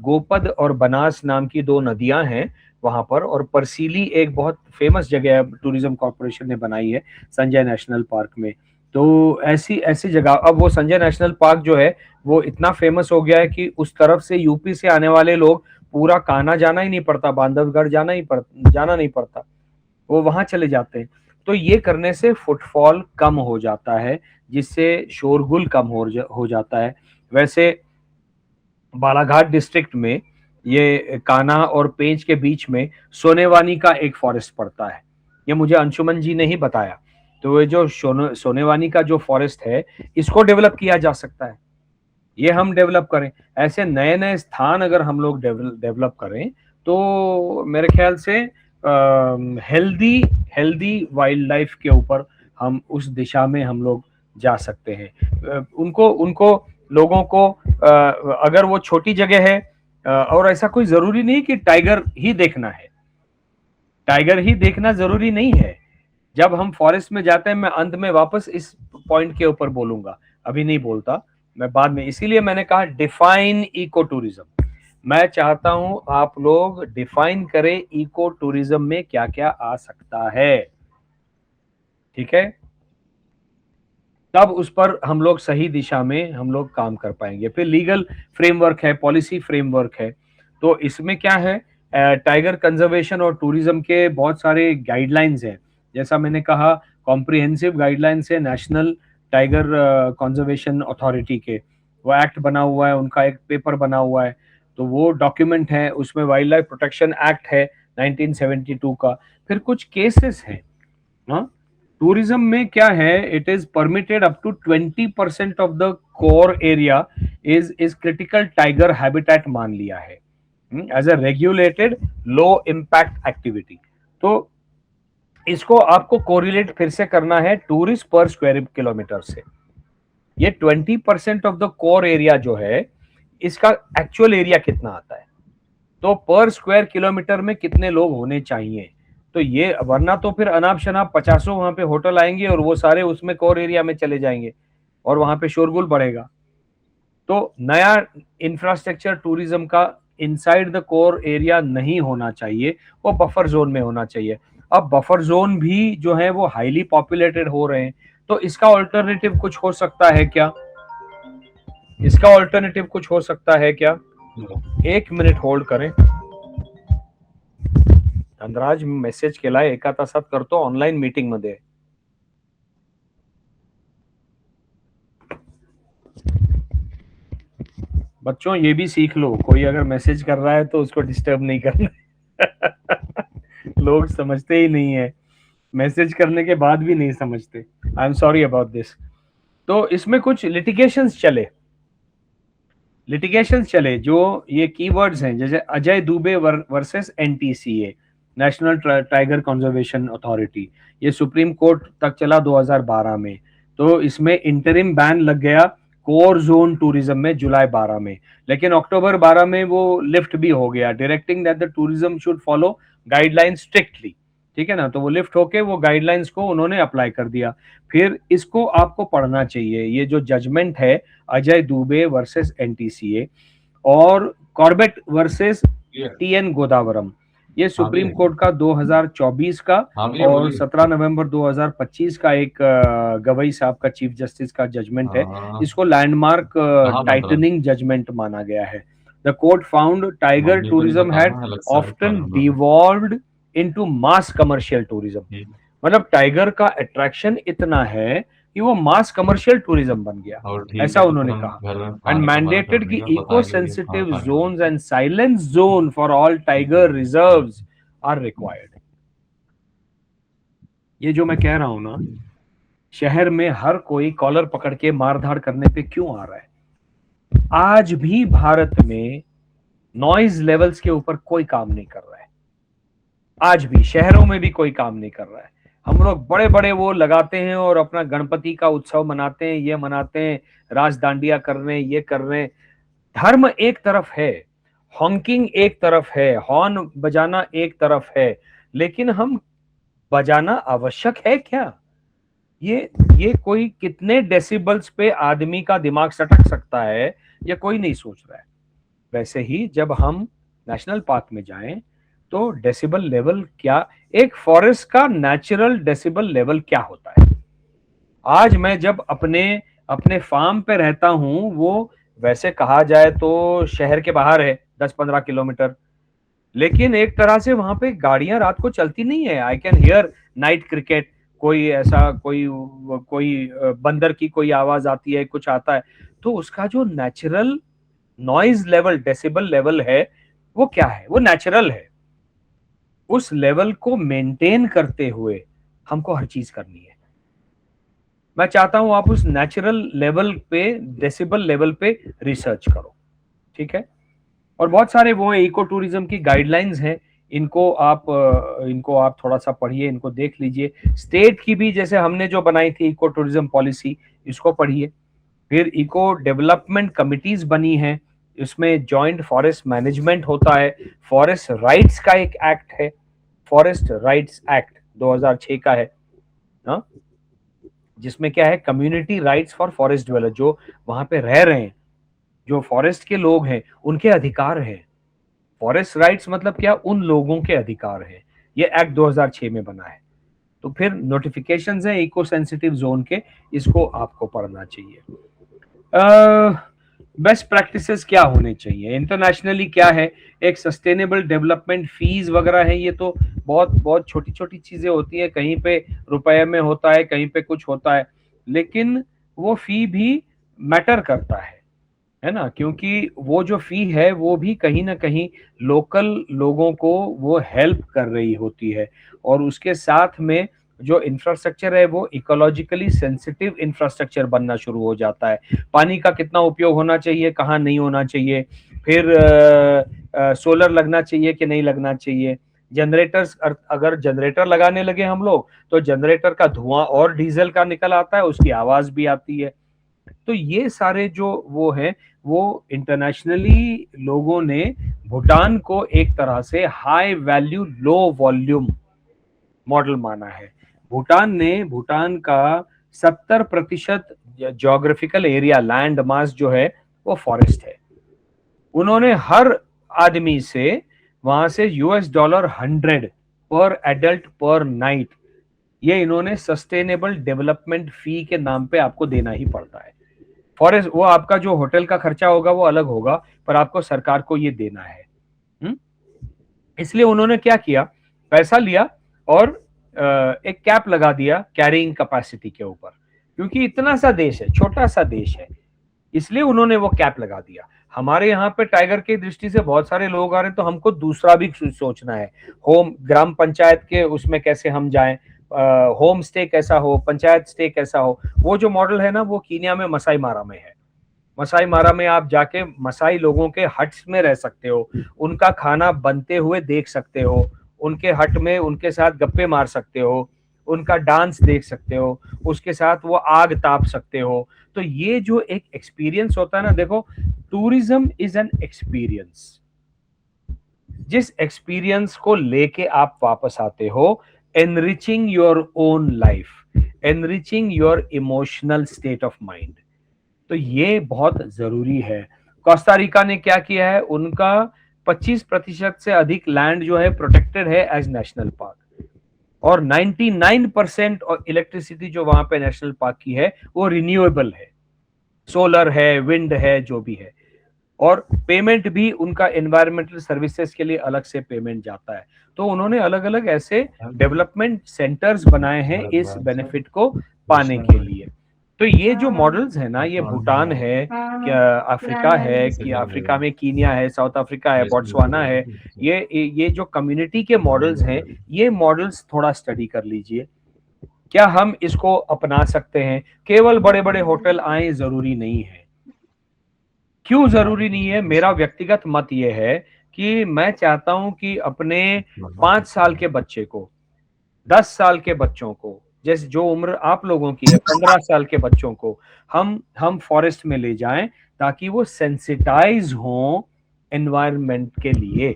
गोपद और बनास नाम की दो नदियां हैं वहां पर, और परसीली एक बहुत फेमस जगह है, टूरिज्म कॉर्पोरेशन ने बनाई है संजय नेशनल पार्क में। तो ऐसी ऐसी जगह, अब वो संजय नेशनल पार्क जो है वो इतना फेमस हो गया है कि उस तरफ से यूपी से आने वाले लोग पूरा कान्हा जाना ही नहीं पड़ता, बांधवगढ़ जाना नहीं पड़ता, वो वहां चले जाते हैं। तो ये करने से फुटफॉल कम हो जाता है, जिससे शोरगुल कम हो जाता है। वैसे बालाघाट डिस्ट्रिक्ट में ये कान्हा और पेंच के बीच में सोनेवानी का एक फॉरेस्ट पड़ता है, ये मुझे अंशुमन जी ने ही बताया। तो ये जो सोनेवानी का जो फॉरेस्ट है, इसको डेवलप किया जा सकता है, ये हम डेवलप करें। ऐसे नए नए स्थान अगर हम लोग डेवलप करें तो मेरे ख्याल से हेल्दी हेल्दी वाइल्ड लाइफ के ऊपर हम उस दिशा में हम लोग जा सकते हैं। उनको उनको लोगों को अगर वो छोटी जगह है, और ऐसा कोई जरूरी नहीं कि टाइगर ही देखना है, टाइगर ही देखना जरूरी नहीं है। जब हम फॉरेस्ट में जाते हैं, मैं अंत में वापस इस पॉइंट के ऊपर बोलूंगा, अभी नहीं बोलता, मैं बाद में, इसीलिए मैंने कहा डिफाइन इको टूरिज्म। मैं चाहता हूं आप लोग डिफाइन करें इको टूरिज्म में क्या क्या आ सकता है, ठीक है, तब उस पर हम लोग सही दिशा में हम लोग काम कर पाएंगे। फिर लीगल फ्रेमवर्क है, पॉलिसी फ्रेमवर्क है, तो इसमें क्या है, टाइगर कंजर्वेशन और टूरिज्म के बहुत सारे गाइडलाइंस हैं। जैसा मैंने कहा, कॉम्प्रिहेंसिव गाइडलाइंस है नेशनल टाइगर कंजर्वेशन अथॉरिटी के, वो एक्ट बना हुआ है, उनका एक पेपर बना हुआ है, तो वो डॉक्यूमेंट है, उसमें वाइल्ड लाइफ प्रोटेक्शन एक्ट है 1972 का। फिर कुछ केसेस हैं। हाँ, टूरिज्म में क्या है, it is permitted up to 20% of the core area is critical tiger habitat मान लिया है as a regulated low impact activity. तो इसको आपको कोरिलेट फिर से करना है टूरिस्ट पर स्क्वायर किलोमीटर से। ये 20% ऑफ द कोर एरिया जो है, इसका एक्चुअल एरिया कितना आता है, तो पर स्क्वायर किलोमीटर में कितने लोग होने चाहिए। तो ये, वरना तो फिर अनाप शनाप 50 वहां पे होटल आएंगे और वो सारे उसमें कोर एरिया में चले जाएंगे और वहां पे शोरगुल बढ़ेगा। तो नया इंफ्रास्ट्रक्चर टूरिज्म का इनसाइड द कोर एरिया नहीं होना चाहिए, वो बफर जोन में होना चाहिए। अब बफर जोन भी जो है वो हाईली पॉपुलेटेड हो रहे हैं, तो इसका ऑल्टरनेटिव कुछ हो सकता है क्या, इसका ऑल्टरनेटिव कुछ हो सकता है क्या? 1 मिनिट होल्ड करें. अंदराज मेसेज केलाय एका तासात करतो ऑनलाईन मीटिंग मध्ये. बच्चों ये भी सीख लो, कोई अगर मैसेज कर रहा है तो उसको डिस्टर्ब नहीं करना. लोग समझते ही नहीं है, मैसेज करने के बाद भी नहीं समझते. I am sorry about this. तो इसमें कुछ लिटिगेशंस चले जो ये कीवर्ड्स हैं, जैसे Ajay Dubey versus NTCA, national tiger conservation authority. ये सुप्रीम कोर्ट तक चला 2012 में. तो इसमें इंटरिम बैन लग गया कोर जोन टूरिज्म में जुलाई 12 में, लेकिन अक्टूबर 12 में वो लिफ्ट भी हो गया, directing that the tourism should follow guidelines strictly. ठीक है ना, तो वो लिफ्ट होके वो गाइडलाइंस को उन्होंने अप्लाई कर दिया. फिर इसको आपको पढ़ना चाहिए, ये जो जजमेंट है अजय दुबे वर्सेस एनटीसीए और कॉर्बेट वर्सेस टीएन गोदावरम, ये सुप्रीम कोर्ट का 2024 का और 17 नवंबर 2025 का एक गवई साहब का चीफ जस्टिस का जजमेंट है. इसको लैंडमार्क टाइटनिंग जजमेंट माना गया है. The court found tiger tourism had often devolved into mass commercial tourism. मतलब टाइगर का अट्रैक्शन इतना है कि वो मास कमर्शियल टूरिज्म बन गया, ऐसा उन्होंने कहा. एंड मैंडेटेड कि eco sensitive zones and silence zone for all tiger reserves are required. ये जो मैं कह रहा हूं ना, शहर में हर कोई कॉलर पकड़ के मारधाड़ करने पे क्यों आ रहा है? आज भी भारत में नॉइज लेवल्स के ऊपर कोई काम नहीं कर रहा है. आज भी शहरों में भी कोई काम नहीं कर रहा है. हम लोग बड़े बड़े वो लगाते हैं और अपना गणपति का उत्सव मनाते हैं, ये मनाते हैं, रास दांडिया कर रहे हैं, ये कर रहे हैं. धर्म एक तरफ है, हॉकिंग एक तरफ है, हॉर्न बजाना एक तरफ है, लेकिन हम बजाना आवश्यक है क्या? ये कोई कितने डेसिबल्स पे आदमी का दिमाग सटक सकता है, ये कोई नहीं सोच रहा है। वैसे ही जब हम नेशनल पार्क में जाएं तो डेसिबल लेवल क्या, एक फॉरेस्ट का नेचुरल डेसिबल लेवल क्या होता है? आज मैं जब अपने अपने फार्म पे रहता हूं, वो वैसे कहा जाए तो शहर के बाहर है 10-15 किलोमीटर, लेकिन एक तरह से वहां पे गाड़ियां रात को चलती नहीं है। I can hear night cricket, कोई ऐसा कोई बंदर की कोई आवाज आती है, कुछ आता है, तो उसका जो natural noise level, decibel level है, वो क्या है? वो नेचुरल है। उस लेवल को मेंटेन करते हुए हमको हर चीज करनी है। मैं चाहता हूं आप उस नेचुरल लेवल पे, डेसिबल लेवल पे रिसर्च करो, ठीक है? और बहुत सारे वो इको टूरिज्म की गाइडलाइंस हैं, इनको आप थोड़ा सा पढ़िए, इनको देख लीजिए। स्टेट की भी जैसे हमने जो बनाई थी इको टूरिज्म पॉलिसी, इसको पढ़िए। फिर इको डेवलपमेंट कमिटीज बनी हैं, इसमें जॉइंट फॉरेस्ट मैनेजमेंट होता है। फॉरेस्ट राइट्स का एक एक्ट है, फॉरेस्ट राइट्स एक्ट 2006 का है, हाँ, जिसमें क्या है, community rights for forest dweller, जो वहां पे रह रहे हैं, जो फॉरेस्ट के लोग हैं, उनके अधिकार हैं। फॉरेस्ट राइट्स मतलब क्या, उन लोगों के अधिकार हैं। ये एक्ट 2006 में बना है। तो फिर नोटिफिकेशंस है इको सेंसिटिव जोन के, इसको आपको पढ़ना चाहिए। बेस्ट प्रैक्टिसेस क्या होने चाहिए इंटरनेशनली, क्या है, एक सस्टेनेबल डेवलपमेंट फीस वगैरह है, ये तो बहुत बहुत छोटी छोटी चीजें होती है, कहीं पे रुपए में होता है, कहीं पे कुछ होता है, लेकिन वो फी भी मैटर करता है ना, क्योंकि वो जो फी है वो भी कहीं ना कहीं लोकल लोगों को वो हेल्प कर रही होती है, और उसके साथ में जो इंफ्रास्ट्रक्चर है वो इकोलॉजिकली सेंसिटिव इंफ्रास्ट्रक्चर बनना शुरू हो जाता है। पानी का कितना उपयोग होना चाहिए, कहाँ नहीं होना चाहिए, फिर सोलर लगना चाहिए कि नहीं लगना चाहिए, जनरेटर्स, अगर जनरेटर लगाने लगे हम लोग तो जनरेटर का धुआं और डीजल का निकल आता है, उसकी आवाज भी आती है। तो ये सारे जो वो हैं, वो इंटरनेशनली लोगों ने भूटान को एक तरह से high value low volume model माना है। भूटान का 70% ज्योग्राफिकल एरिया, लैंड मास जो है वो फॉरेस्ट है। उन्होंने हर आदमी से वहां से $100 पर एडल्ट पर नाइट, ये इन्होंने सस्टेनेबल डेवलपमेंट फी के नाम पे आपको देना ही पड़ता है। फॉरेस्ट, वो आपका जो होटल का खर्चा होगा वो अलग होगा, पर आपको सरकार को ये देना है। इसलिए उन्होंने क्या किया, पैसा लिया और एक कैप लगा दिया कैरिंग कैपेसिटी के ऊपर, क्योंकि इतना सा देश है, छोटा सा देश है, इसलिए उन्होंने वो कैप लगा दिया। हमारे यहाँ पे टाइगर की दृष्टि से बहुत सारे लोग आ रहे हैं, तो हमको दूसरा भी सोचना है। होम, ग्राम पंचायत के उसमें कैसे हम जाएं, होम स्टे कैसा हो, पंचायत स्टे कैसा हो। वो जो मॉडल है ना, वो कीनिया में मसाई मारा में है। मसाई मारा में आप जाके मसाई लोगों के हट्स में रह सकते हो, उनका खाना बनते हुए देख सकते हो, उनके हट में उनके साथ गप्पे मार सकते हो, उनका डांस देख सकते हो, उसके साथ वो आग ताप सकते हो। तो ये जो एक एक्सपीरियंस होता है ना, देखो, टूरिज्म इज एन एक्सपीरियंस। जिस एक्सपीरियंस को लेके आप वापस आते हो, enriching your own life, enriching your emotional state of mind, तो ये बहुत जरूरी है। कोस्टा रिका ने क्या किया है, उनका 25% से अधिक लैंड जो है प्रोटेक्टेड है एज नेशनल पार्क, और 99% और इलेक्ट्रिसिटी जो वहां पे नेशनल पार्क की है वो रिन्यूएबल है, सोलर है, विंड है, जो भी है। और पेमेंट भी उनका एनवायरमेंटल सर्विसेज के लिए अलग से पेमेंट जाता है। तो उन्होंने अलग अलग ऐसे डेवलपमेंट सेंटर्स बनाए हैं इस बेनिफिट को पाने के लिए। तो ये जो मॉडल्स है ना, ये भूटान है, क्या अफ्रीका है, कि अफ्रीका में कीनिया है, साउथ अफ्रीका है, बोट्सवाना है, ये जो कम्युनिटी के मॉडल्स हैं, ये मॉडल्स थोड़ा स्टडी कर लीजिए। क्या हम इसको अपना सकते हैं? केवल बड़े बड़े होटल आए जरूरी नहीं है। क्यों जरूरी नहीं है? मेरा व्यक्तिगत मत यह है कि मैं चाहता हूं कि अपने 5 साल के बच्चे को, 10 साल के बच्चों को, जैसे जो उम्र आप लोगों की है, 15 साल के बच्चों को हम फॉरेस्ट में ले जाएं, ताकि वो सेंसिटाइज हों एनवायरनमेंट के लिए।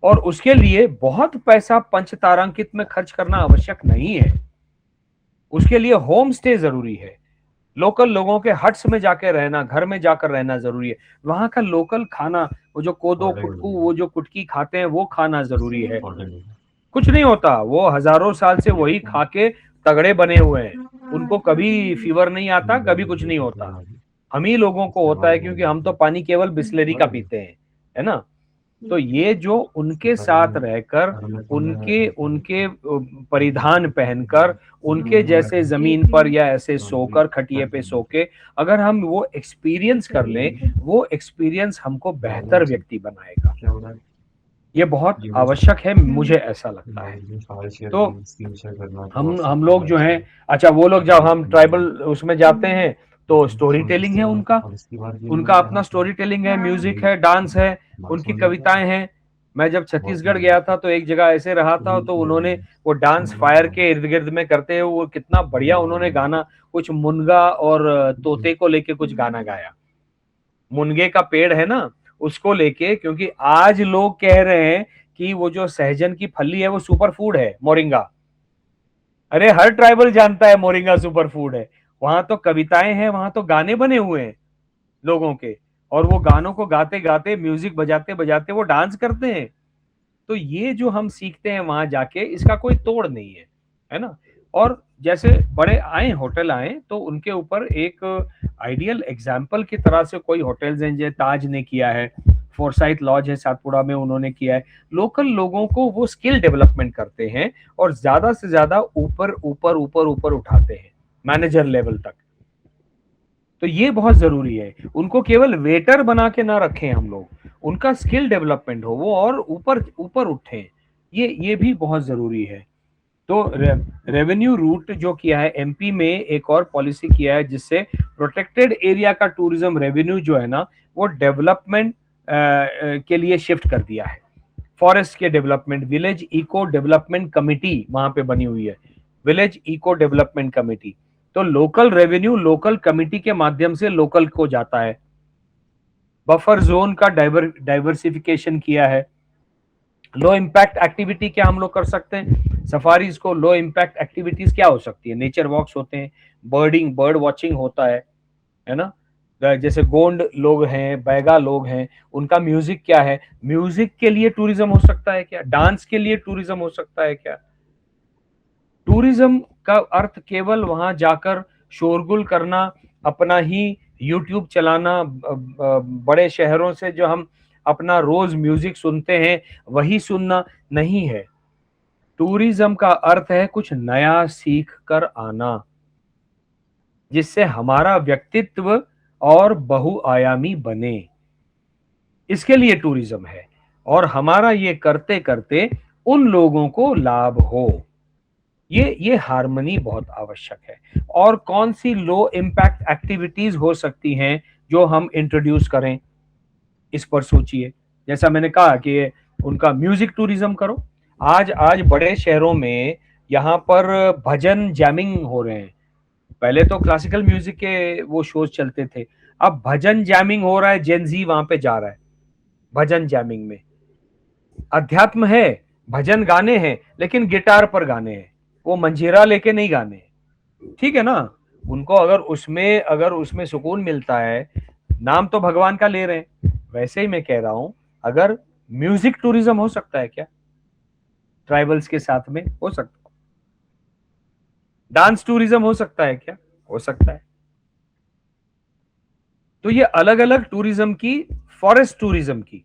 और उसके लिए बहुत पैसा पंचतारांकित में खर्च करना आवश्यक नहीं है। उसके लिए होम स्टे जरूरी है, लोकल लोगों के हट्स में जाके रहना, घर में जाकर रहना जरूरी है, वहां का लोकल खाना, वो जो कोदो कुटकू, वो जो कुटकी खाते हैं, वो खाना जरूरी है। कुछ नहीं होता, वो हजारों साल से वही खा के तगड़े बने हुए हैं, उनको कभी फीवर नहीं आता, कभी कुछ नहीं होता। हम ही लोगों को होता है, क्योंकि हम तो पानी केवल बिस्लेरी का पीते हैं, है ना। तो ये जो उनके साथ रहकर, उनके उनके परिधान पहनकर, उनके जैसे जमीन पर या ऐसे सोकर, खटिए पे सो के अगर हम वो एक्सपीरियंस कर लें, वो एक्सपीरियंस हमको बेहतर व्यक्ति बनाएगा। ये बहुत आवश्यक है, मुझे ऐसा लगता है। तो हम लोग जो हैं, अच्छा वो लोग जब हम ट्राइबल उसमें जाते हैं तो स्टोरी टेलिंग है, उनका उनका अपना स्टोरी टेलिंग है, म्यूजिक है, डांस है, उनकी कविताएं हैं। मैं जब छत्तीसगढ़ गया था तो एक जगह ऐसे रहा था, तो उन्होंने वो डांस फायर के इर्द गिर्द में करते हैं, वो कितना बढ़िया उन्होंने गाना, कुछ मुनगा और तोते को लेके कुछ गाना गाया। मुनगे का पेड़ है ना, उसको लेके, क्योंकि आज लोग कह रहे हैं कि वो जो सहजन की फली है वो सुपर फूड है, मोरिंगा। अरे हर ट्राइबल जानता है मोरिंगा सुपर फूड है। वहां तो कविताएं हैं, वहां तो गाने बने हुए हैं लोगों के, और वो गानों को गाते गाते, म्यूजिक बजाते बजाते वो डांस करते हैं। तो ये जो हम सीखते हैं वहां जाके, इसका कोई तोड़ नहीं है ना। और जैसे बड़े आए होटल आए, तो उनके ऊपर एक आइडियल एग्जाम्पल की तरह से कोई होटल्स हैं, जैसे ताज ने किया है, फोरसाइट लॉज है सातपुड़ा में, उन्होंने किया है। लोकल लोगों को वो स्किल डेवलपमेंट करते हैं और ज्यादा से ज्यादा ऊपर ऊपर ऊपर ऊपर उठाते हैं, मैनेजर लेवल तक। तो ये बहुत जरूरी है, उनको केवल वेटर बना के ना रखें हम लोग, उनका स्किल डेवलपमेंट हो, वो और ऊपर ऊपर उठे, ये भी बहुत जरूरी है। तो रेवेन्यू रूट जो किया है एमपी में, एक और पॉलिसी किया है जिससे प्रोटेक्टेड एरिया का टूरिज्म रेवेन्यू जो है ना, वो डेवलपमेंट के लिए शिफ्ट कर दिया है। फॉरेस्ट के development, village eco development committee वहां पे बनी हुई है, विलेज इको डेवलपमेंट कमिटी। तो लोकल रेवेन्यू लोकल कमिटी के माध्यम से लोकल को जाता है। बफर जोन का डाइवर्सिफिकेशन किया है। लो इम्पैक्ट एक्टिविटी क्या हम लोग कर सकते हैं सफारीज को? लो इम्पैक्ट एक्टिविटीज क्या हो सकती है? नेचर वॉक्स होते हैं, बर्ड वॉचिंग होता है ना। जैसे गोंड लोग हैं, बैगा लोग हैं, उनका म्यूजिक क्या है? म्यूजिक के लिए टूरिज्म हो सकता है क्या? डांस के लिए टूरिज्म हो सकता है क्या? टूरिज्म का अर्थ केवल वहां जाकर शोरगुल करना, अपना ही यूट्यूब चलाना, बड़े शहरों से जो हम अपना रोज म्यूजिक सुनते हैं वही सुनना नहीं है। टूरिज्म का अर्थ है कुछ नया सीख कर आना, जिससे हमारा व्यक्तित्व और बहुआयामी बने। इसके लिए टूरिज्म है, और हमारा ये करते करते उन लोगों को लाभ हो। ये हार्मनी बहुत आवश्यक है। और कौन सी लो इम्पैक्ट एक्टिविटीज हो सकती हैं जो हम इंट्रोड्यूस करें, इस पर सोचिए। जैसा मैंने कहा कि उनका म्यूजिक टूरिज्म करो। आज आज बड़े शहरों में यहाँ पर भजन जैमिंग हो रहे हैं। पहले तो क्लासिकल म्यूजिक के वो शोज चलते थे, अब भजन जैमिंग हो रहा है, जेनजी वहां पे जा रहा है भजन जैमिंग में। अध्यात्म है, भजन गाने हैं, लेकिन गिटार पर गाने हैं, वो मंजीरा लेके नहीं गाने। ठीक है ना, उनको अगर उसमें सुकून मिलता है, नाम तो भगवान का ले रहे हैं। वैसे ही मैं कह रहा हूं, अगर म्यूजिक टूरिज्म हो सकता है क्या ट्राइबल्स के साथ में? हो सकता है। डांस टूरिज्म हो सकता है क्या? हो सकता है। तो ये अलग अलग टूरिज्म की, फॉरेस्ट टूरिज्म की,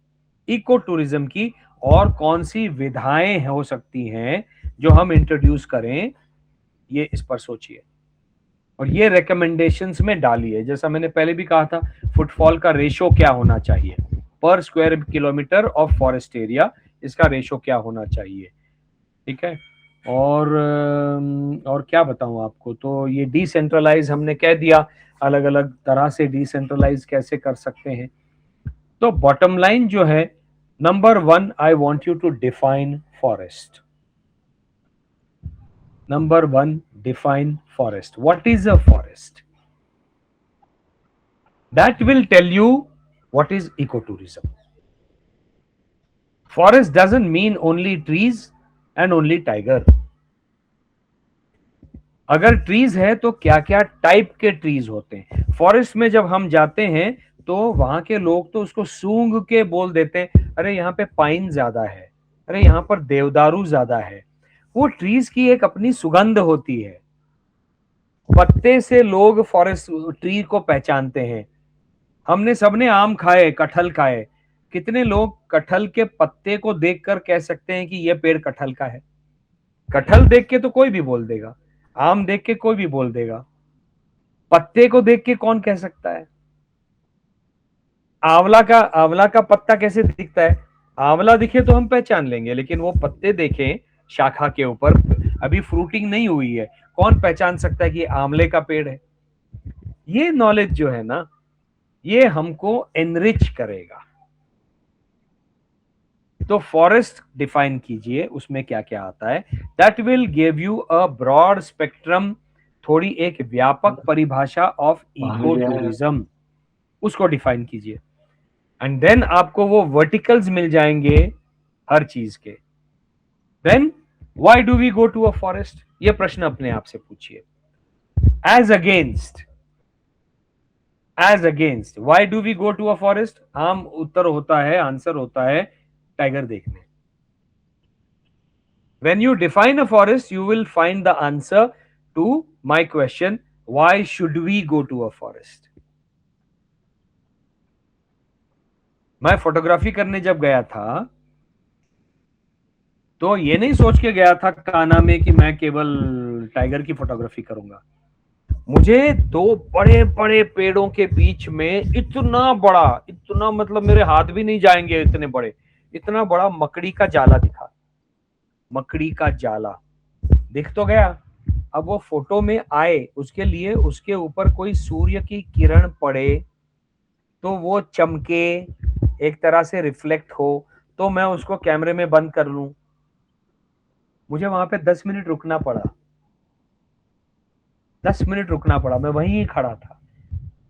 इको टूरिज्म की, और कौन सी विधाएं हो सकती हैं जो हम इंट्रोड्यूस करें, ये इस पर सोचिए और ये रिकमेंडेशंस में डालिए। जैसा मैंने पहले भी कहा था, फुटफॉल का रेशो क्या होना चाहिए पर square kilometre of forest area, इसका रेशो क्या होना चाहिए। ठीक है। और क्या बताऊं आपको, तो ये डिसेंट्रलाइज हमने कह दिया, अलग अलग तरह से डिसेंट्रलाइज कैसे कर सकते हैं। तो बॉटम लाइन जो है, number 1, I want you to define forest. Number 1, define forest. What is a forest? That will tell you what is ecotourism. Forest doesn't mean only trees and only tiger. अगर trees है तो क्या क्या type के trees होते हैं. Forest में जब हम जाते हैं तो वहां के लोग तो उसको सूंघ के बोल देते हैं, अरे यहाँ पे पाइन ज्यादा है, अरे यहाँ पर देवदारू ज्यादा है. वो ट्रीज की एक अपनी सुगंध होती है. पत्ते से लोग फॉरेस्ट ट्री को पहचानते हैं. हमने सबने आम खाए, कटहल खाए. कितने लोग कटहल के पत्ते को देखकर कह सकते हैं कि यह पेड़ कटहल का है. कटहल देख के तो कोई भी बोल देगा, आम देख के कोई भी बोल देगा, पत्ते को देख के कौन कह सकता है. आंवला का पत्ता कैसे दिखता है. आंवला दिखे तो हम पहचान लेंगे, लेकिन वो पत्ते देखें शाखा के ऊपर, अभी फ्रूटिंग नहीं हुई है, कौन पहचान सकता है कि आंवले का पेड़ है. ये नॉलेज जो है ना, ये हमको एनरिच करेगा. तो फॉरेस्ट डिफाइन कीजिए, उसमें क्या क्या आता है. That will give you a broad spectrum, थोड़ी एक व्यापक परिभाषा ऑफ इको टूरिज्म, उसको डिफाइन कीजिए. एंड देन आपको वो वर्टिकल्स मिल जाएंगे हर चीज के. Then why do we go to a forest, ये प्रश्न अपने आप से पूछिए. As against why do we go to a forest, आम उत्तर होता है, आंसर होता है टाइगर देखने. When you define a forest, you will find the answer to my question, why should we go to a forest? मैं photography करने जब गया था तो ये नहीं सोच के गया था कान्हा में कि मैं केवल टाइगर की फोटोग्राफी करूंगा. मुझे दो बड़े बड़े पेड़ों के बीच में इतना मतलब मेरे हाथ भी नहीं जाएंगे इतने बड़े, इतना बड़ा मकड़ी का जाला दिखा. मकड़ी का जाला दिख तो गया. अब वो फोटो में आए, उसके लिए उसके ऊपर कोई सूर्य की किरण पड़े तो वो चमके, एक तरह से रिफ्लेक्ट हो, तो मैं उसको कैमरे में बंद कर लूं. मुझे वहां पे 10 मिनट रुकना पड़ा. 10 मिनट रुकना पड़ा, मैं वहीं खड़ा था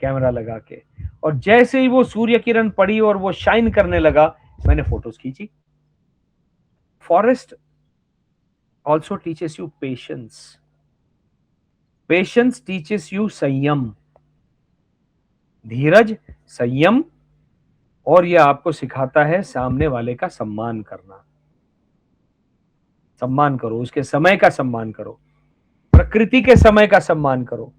कैमरा लगा के, और जैसे ही वो सूर्य किरण पड़ी और वो शाइन करने लगा, मैंने फोटोज खींची. Forest also teaches you patience. Patience teaches you संयम, धीरज, संयम, और यह आपको सिखाता है सामने वाले का सम्मान करना. सम्मान करो, उसके समय का सम्मान करो, प्रकृति के समय का सम्मान करो.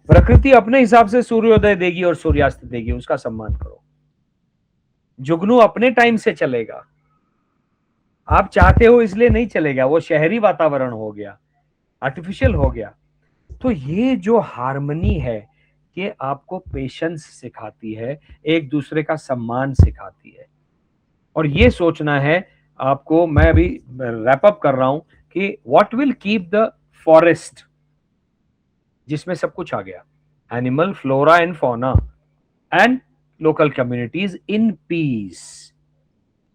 प्रकृति अपने हिसाब से सूर्योदय देगी और सूर्यास्त देगी, उसका सम्मान करो. जुगनू अपने टाइम से चलेगा, आप चाहते हो इसलिए नहीं चलेगा, वो शहरी वातावरण हो गया, आर्टिफिशियल हो गया. तो ये जो हार्मनी है, ये आपको पेशेंस सिखाती है, एक दूसरे का सम्मान सिखाती है. और ये सोचना है आपको, मैं अभी रैप अप कर रहा हूं कि what will keep the forest, जिसमें सब कुछ आ गया, animal, flora and fauna and local communities in peace.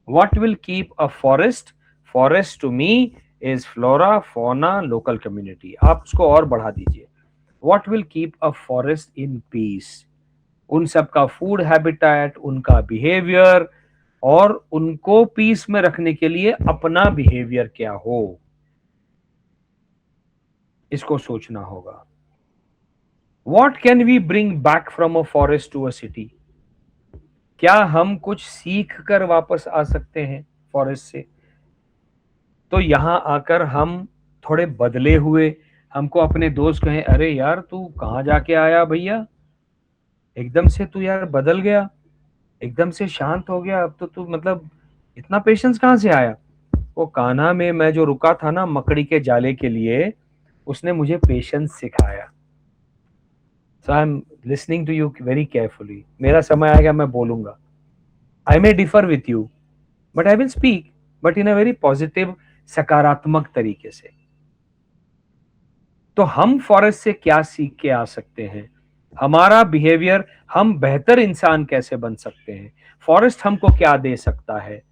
What will keep a forest? Forest to me is flora, fauna, local community. आप उसको और बढ़ा दीजिए. What will keep a forest in peace? उन सब का फूड हैबिटेट, उनका behaviour, और उनको पीस में रखने के लिए अपना बिहेवियर क्या हो, इसको सोचना होगा. What can we bring back from a forest to a city? क्या हम कुछ सीख कर वापस आ सकते हैं फॉरेस्ट से? तो यहां आकर हम थोड़े बदले हुए, हमको अपने दोस्त कहें, अरे यार तू कहाँ जाके आया भैया, एकदम से तू यार बदल गया, एकदम से शांत हो गया, अब तो तू मतलब इतना पेशेंस कहाँ से आया? वो कान्हा में मैं जो रुका था ना मकड़ी के जाले के लिए, उसने मुझे पेशेंस सिखाया. So I'm listening to you very carefully. मेरा समय आएगा, मैं बोलूंगा. I may differ with you, but I will speak, but in a very positive, सकारात्मक तरीके से. तो हम फॉरेस्ट से क्या सीख के आ सकते हैं? हमारा बिहेवियर, हम बेहतर इंसान कैसे बन सकते हैं? फॉरेस्ट हमको क्या दे सकता है?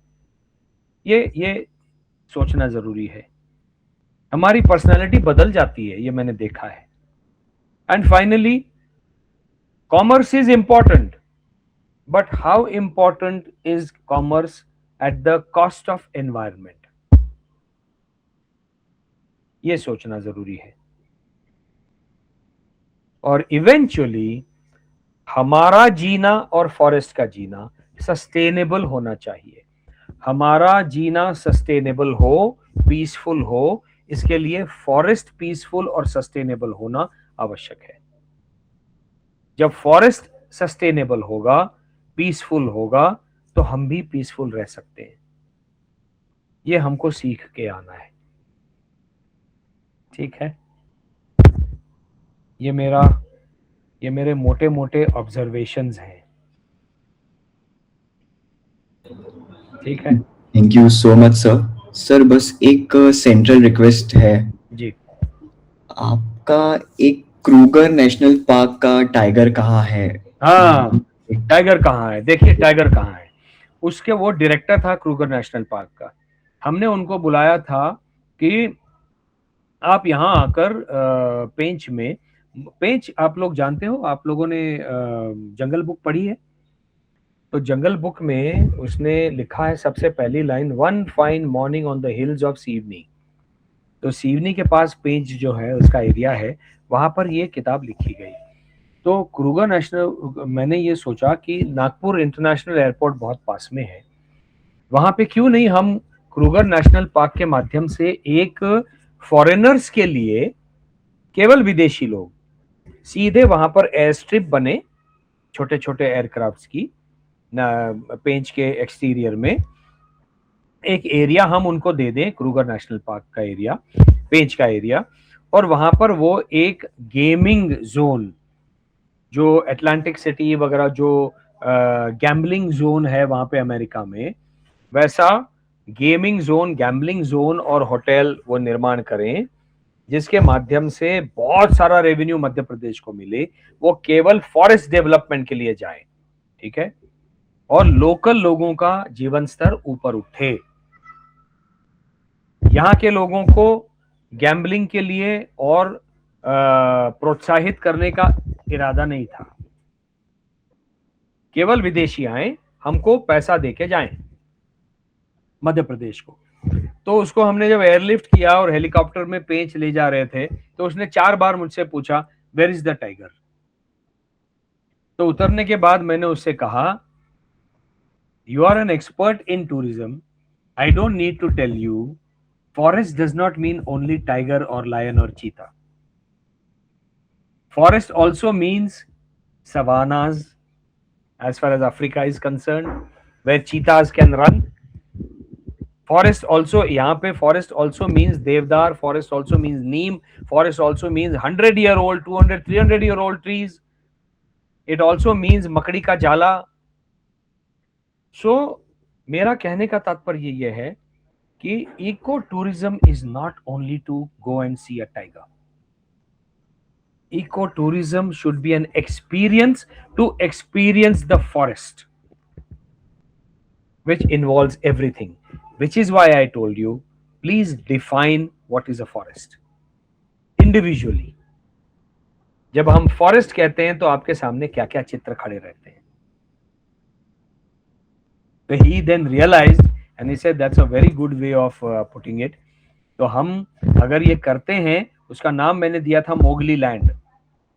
ये सोचना जरूरी है. हमारी पर्सनालिटी बदल जाती है, ये मैंने देखा है. And finally, commerce is important, But how important is commerce at the cost of environment? ये सोचना जरूरी है. और इवेंचुअली हमारा जीना और फॉरेस्ट का जीना सस्टेनेबल होना चाहिए. हमारा जीना सस्टेनेबल हो, पीसफुल हो, इसके लिए फॉरेस्ट पीसफुल और सस्टेनेबल होना आवश्यक है. जब फॉरेस्ट सस्टेनेबल होगा, पीसफुल होगा, तो हम भी पीसफुल रह सकते हैं. ये हमको सीख के आना है. ठीक है. ये मेरे मोटे मोटे ऑब्जर्वेशंस हैं. ठीक है thank you so much sir. Sir बस एक सेंट्रल रिक्वेस्ट है. जी. आपका एक क्रूगर नेशनल पार्क का टाइगर कहाँ है? हाँ, टाइगर कहाँ है? देखिए टाइगर कहाँ है. उसके वो डायरेक्टर था क्रूगर नेशनल पार्क का. हमने उनको बुलाया था कि आप यहाँ आकर पेंच आप लोग जानते हो, आप लोगों ने जंगल बुक पढ़ी है? तो जंगल बुक में उसने लिखा है सबसे पहली line, one fine morning on the hills of Seoni. तो सीवनी के पास पेंच जो है उसका एरिया है, वहां पर ये किताब लिखी गई. तो क्रूगर नेशनल, मैंने ये सोचा कि नागपुर इंटरनेशनल एयरपोर्ट बहुत पास में है, वहां पे क्यों नहीं हम क्रूगर नेशनल पार्क के माध्यम से एक फॉरेनर्स के लिए, केवल विदेशी लोग, सीधे वहां पर एयर स्ट्रिप बने छोटे छोटे एयरक्राफ्ट्स की, पेंच के एक्सटीरियर में एक एरिया हम उनको दे दें, क्रूगर नेशनल पार्क का एरिया, पेंच का एरिया, और वहां पर वो एक गेमिंग जोन, जो अटलांटिक सिटी वगैरह जो गैम्बलिंग जोन है वहां पे अमेरिका में, वैसा गेमिंग जोन, गैम्बलिंग जोन और होटल वो निर्माण करें, जिसके माध्यम से बहुत सारा रेवेन्यू मध्य प्रदेश को मिले. वो केवल फॉरेस्ट डेवलपमेंट के लिए जाए. ठीक है. और लोकल लोगों का जीवन स्तर ऊपर उठे. यहाँ के लोगों को गैम्बलिंग के लिए और प्रोत्साहित करने का इरादा नहीं था. केवल विदेशी आए, हमको पैसा देके जाएं मध्य प्रदेश को. तो उसको हमने जब एयरलिफ्ट किया और हेलीकॉप्टर में पेंच ले जा रहे थे, तो उसने 4 बार मुझसे पूछा, वेयर इज द टाइगर. तो उतरने के बाद मैंने उससे कहा, you are an expert in tourism, I don't need to tell you, forest does not mean only tiger or lion or cheetah. Forest also means savannas, as far as Africa is concerned, where cheetahs can run. Forest also, यहाँ पे forest also means devdar, forest also means neem, forest also means 100-year-old, 200, 300-year-old trees. It also means मकड़ी का जाला. So मेरा कहने का तात्पर्य ये है कि eco tourism is not only to go and see a tiger. Ecotourism should be an experience to experience the forest, which involves everything, which is why I told you, please define what is a forest individually. जब हम forest कहते हैं तो आपके सामने क्या क्या चित्र खड़े रहते हैं. तो he then realized and he said that's a very good way of putting it. तो हम अगर ये करते हैं, उसका नाम मैंने दिया था मोगली लैंड,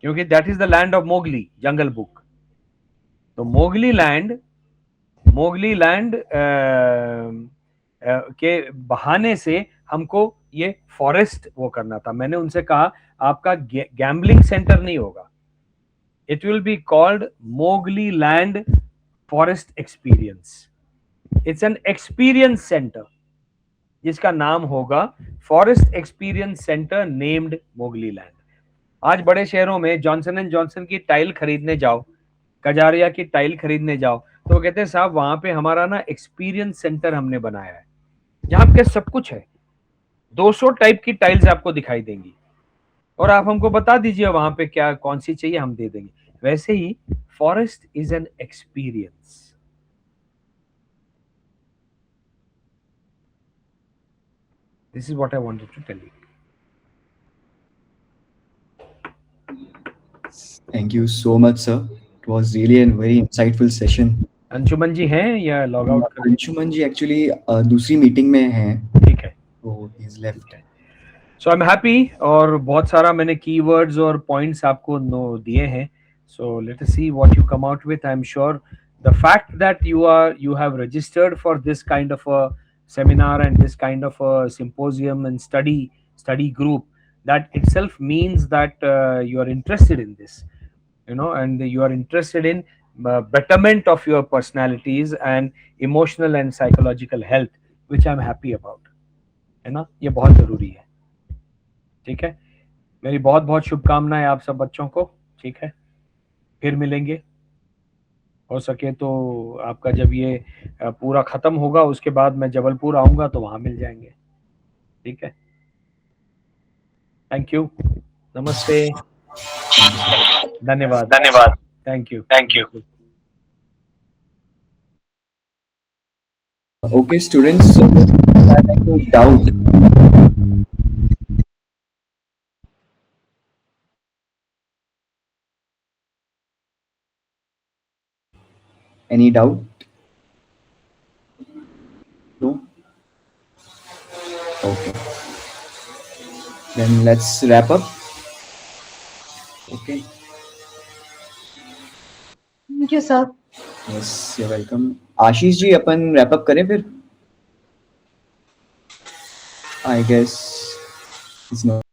क्योंकि that is the land of Mowgli, jungle book. तो मोगली लैंड के बहाने से हमको ये फॉरेस्ट वो करना था. मैंने उनसे कहा आपका गैम्बलिंग सेंटर नहीं होगा, it will be called Mowgli land forest experience. It's an experience centre जिसका नाम होगा forest experience centre named Mowgli land. आज बड़े शहरों में जॉनसन एंड जॉनसन की टाइल खरीदने जाओ, कजारिया की टाइल खरीदने जाओ, तो वो कहते हैं साहब वहां पे हमारा ना एक्सपीरियंस सेंटर हमने बनाया है, जहां पे सब कुछ है, 200 टाइप की टाइल्स आपको दिखाई देंगी, और आप हमको बता दीजिए वहां पे क्या कौन सी चाहिए, हम दे देंगे. वैसे ही forest is an experience. This is what I wanted to tell you. Thank you so much, sir. was really a very insightful session. Anshuman ji हैं या लॉग आउट कर अंशुमन जी एक्चुअली दूसरी मीटिंग में हैं, ठीक है तो he is left. So I am happy और बहुत सारा मैंने कीवर्ड्स और पॉइंट्स आपको दिए हैं so let us see what you come out with I am sure the fact that you have registered for this kind of a seminar and this kind of a symposium and study group that itself means that you are interested in this and you are interested in betterment of your personalities and emotional and psychological health which I'm happy about है ना ये बहुत जरूरी है ठीक है मेरी बहुत बहुत शुभकामनाएं आप सब बच्चों को ठीक है फिर मिलेंगे हो सके तो आपका जब ये पूरा खत्म होगा उसके बाद मैं जबलपुर आऊंगा तो वहां मिल जाएंगे ठीक है थैंक यू नमस्ते धन्यवाद thank you Okay, students, so I have a doubt. Any doubt? No? Okay. Then let's wrap up. Okay. Thank you, sir. Yes, you're welcome. Ashish ji अपन wrap up करें फिर? I guess it's not.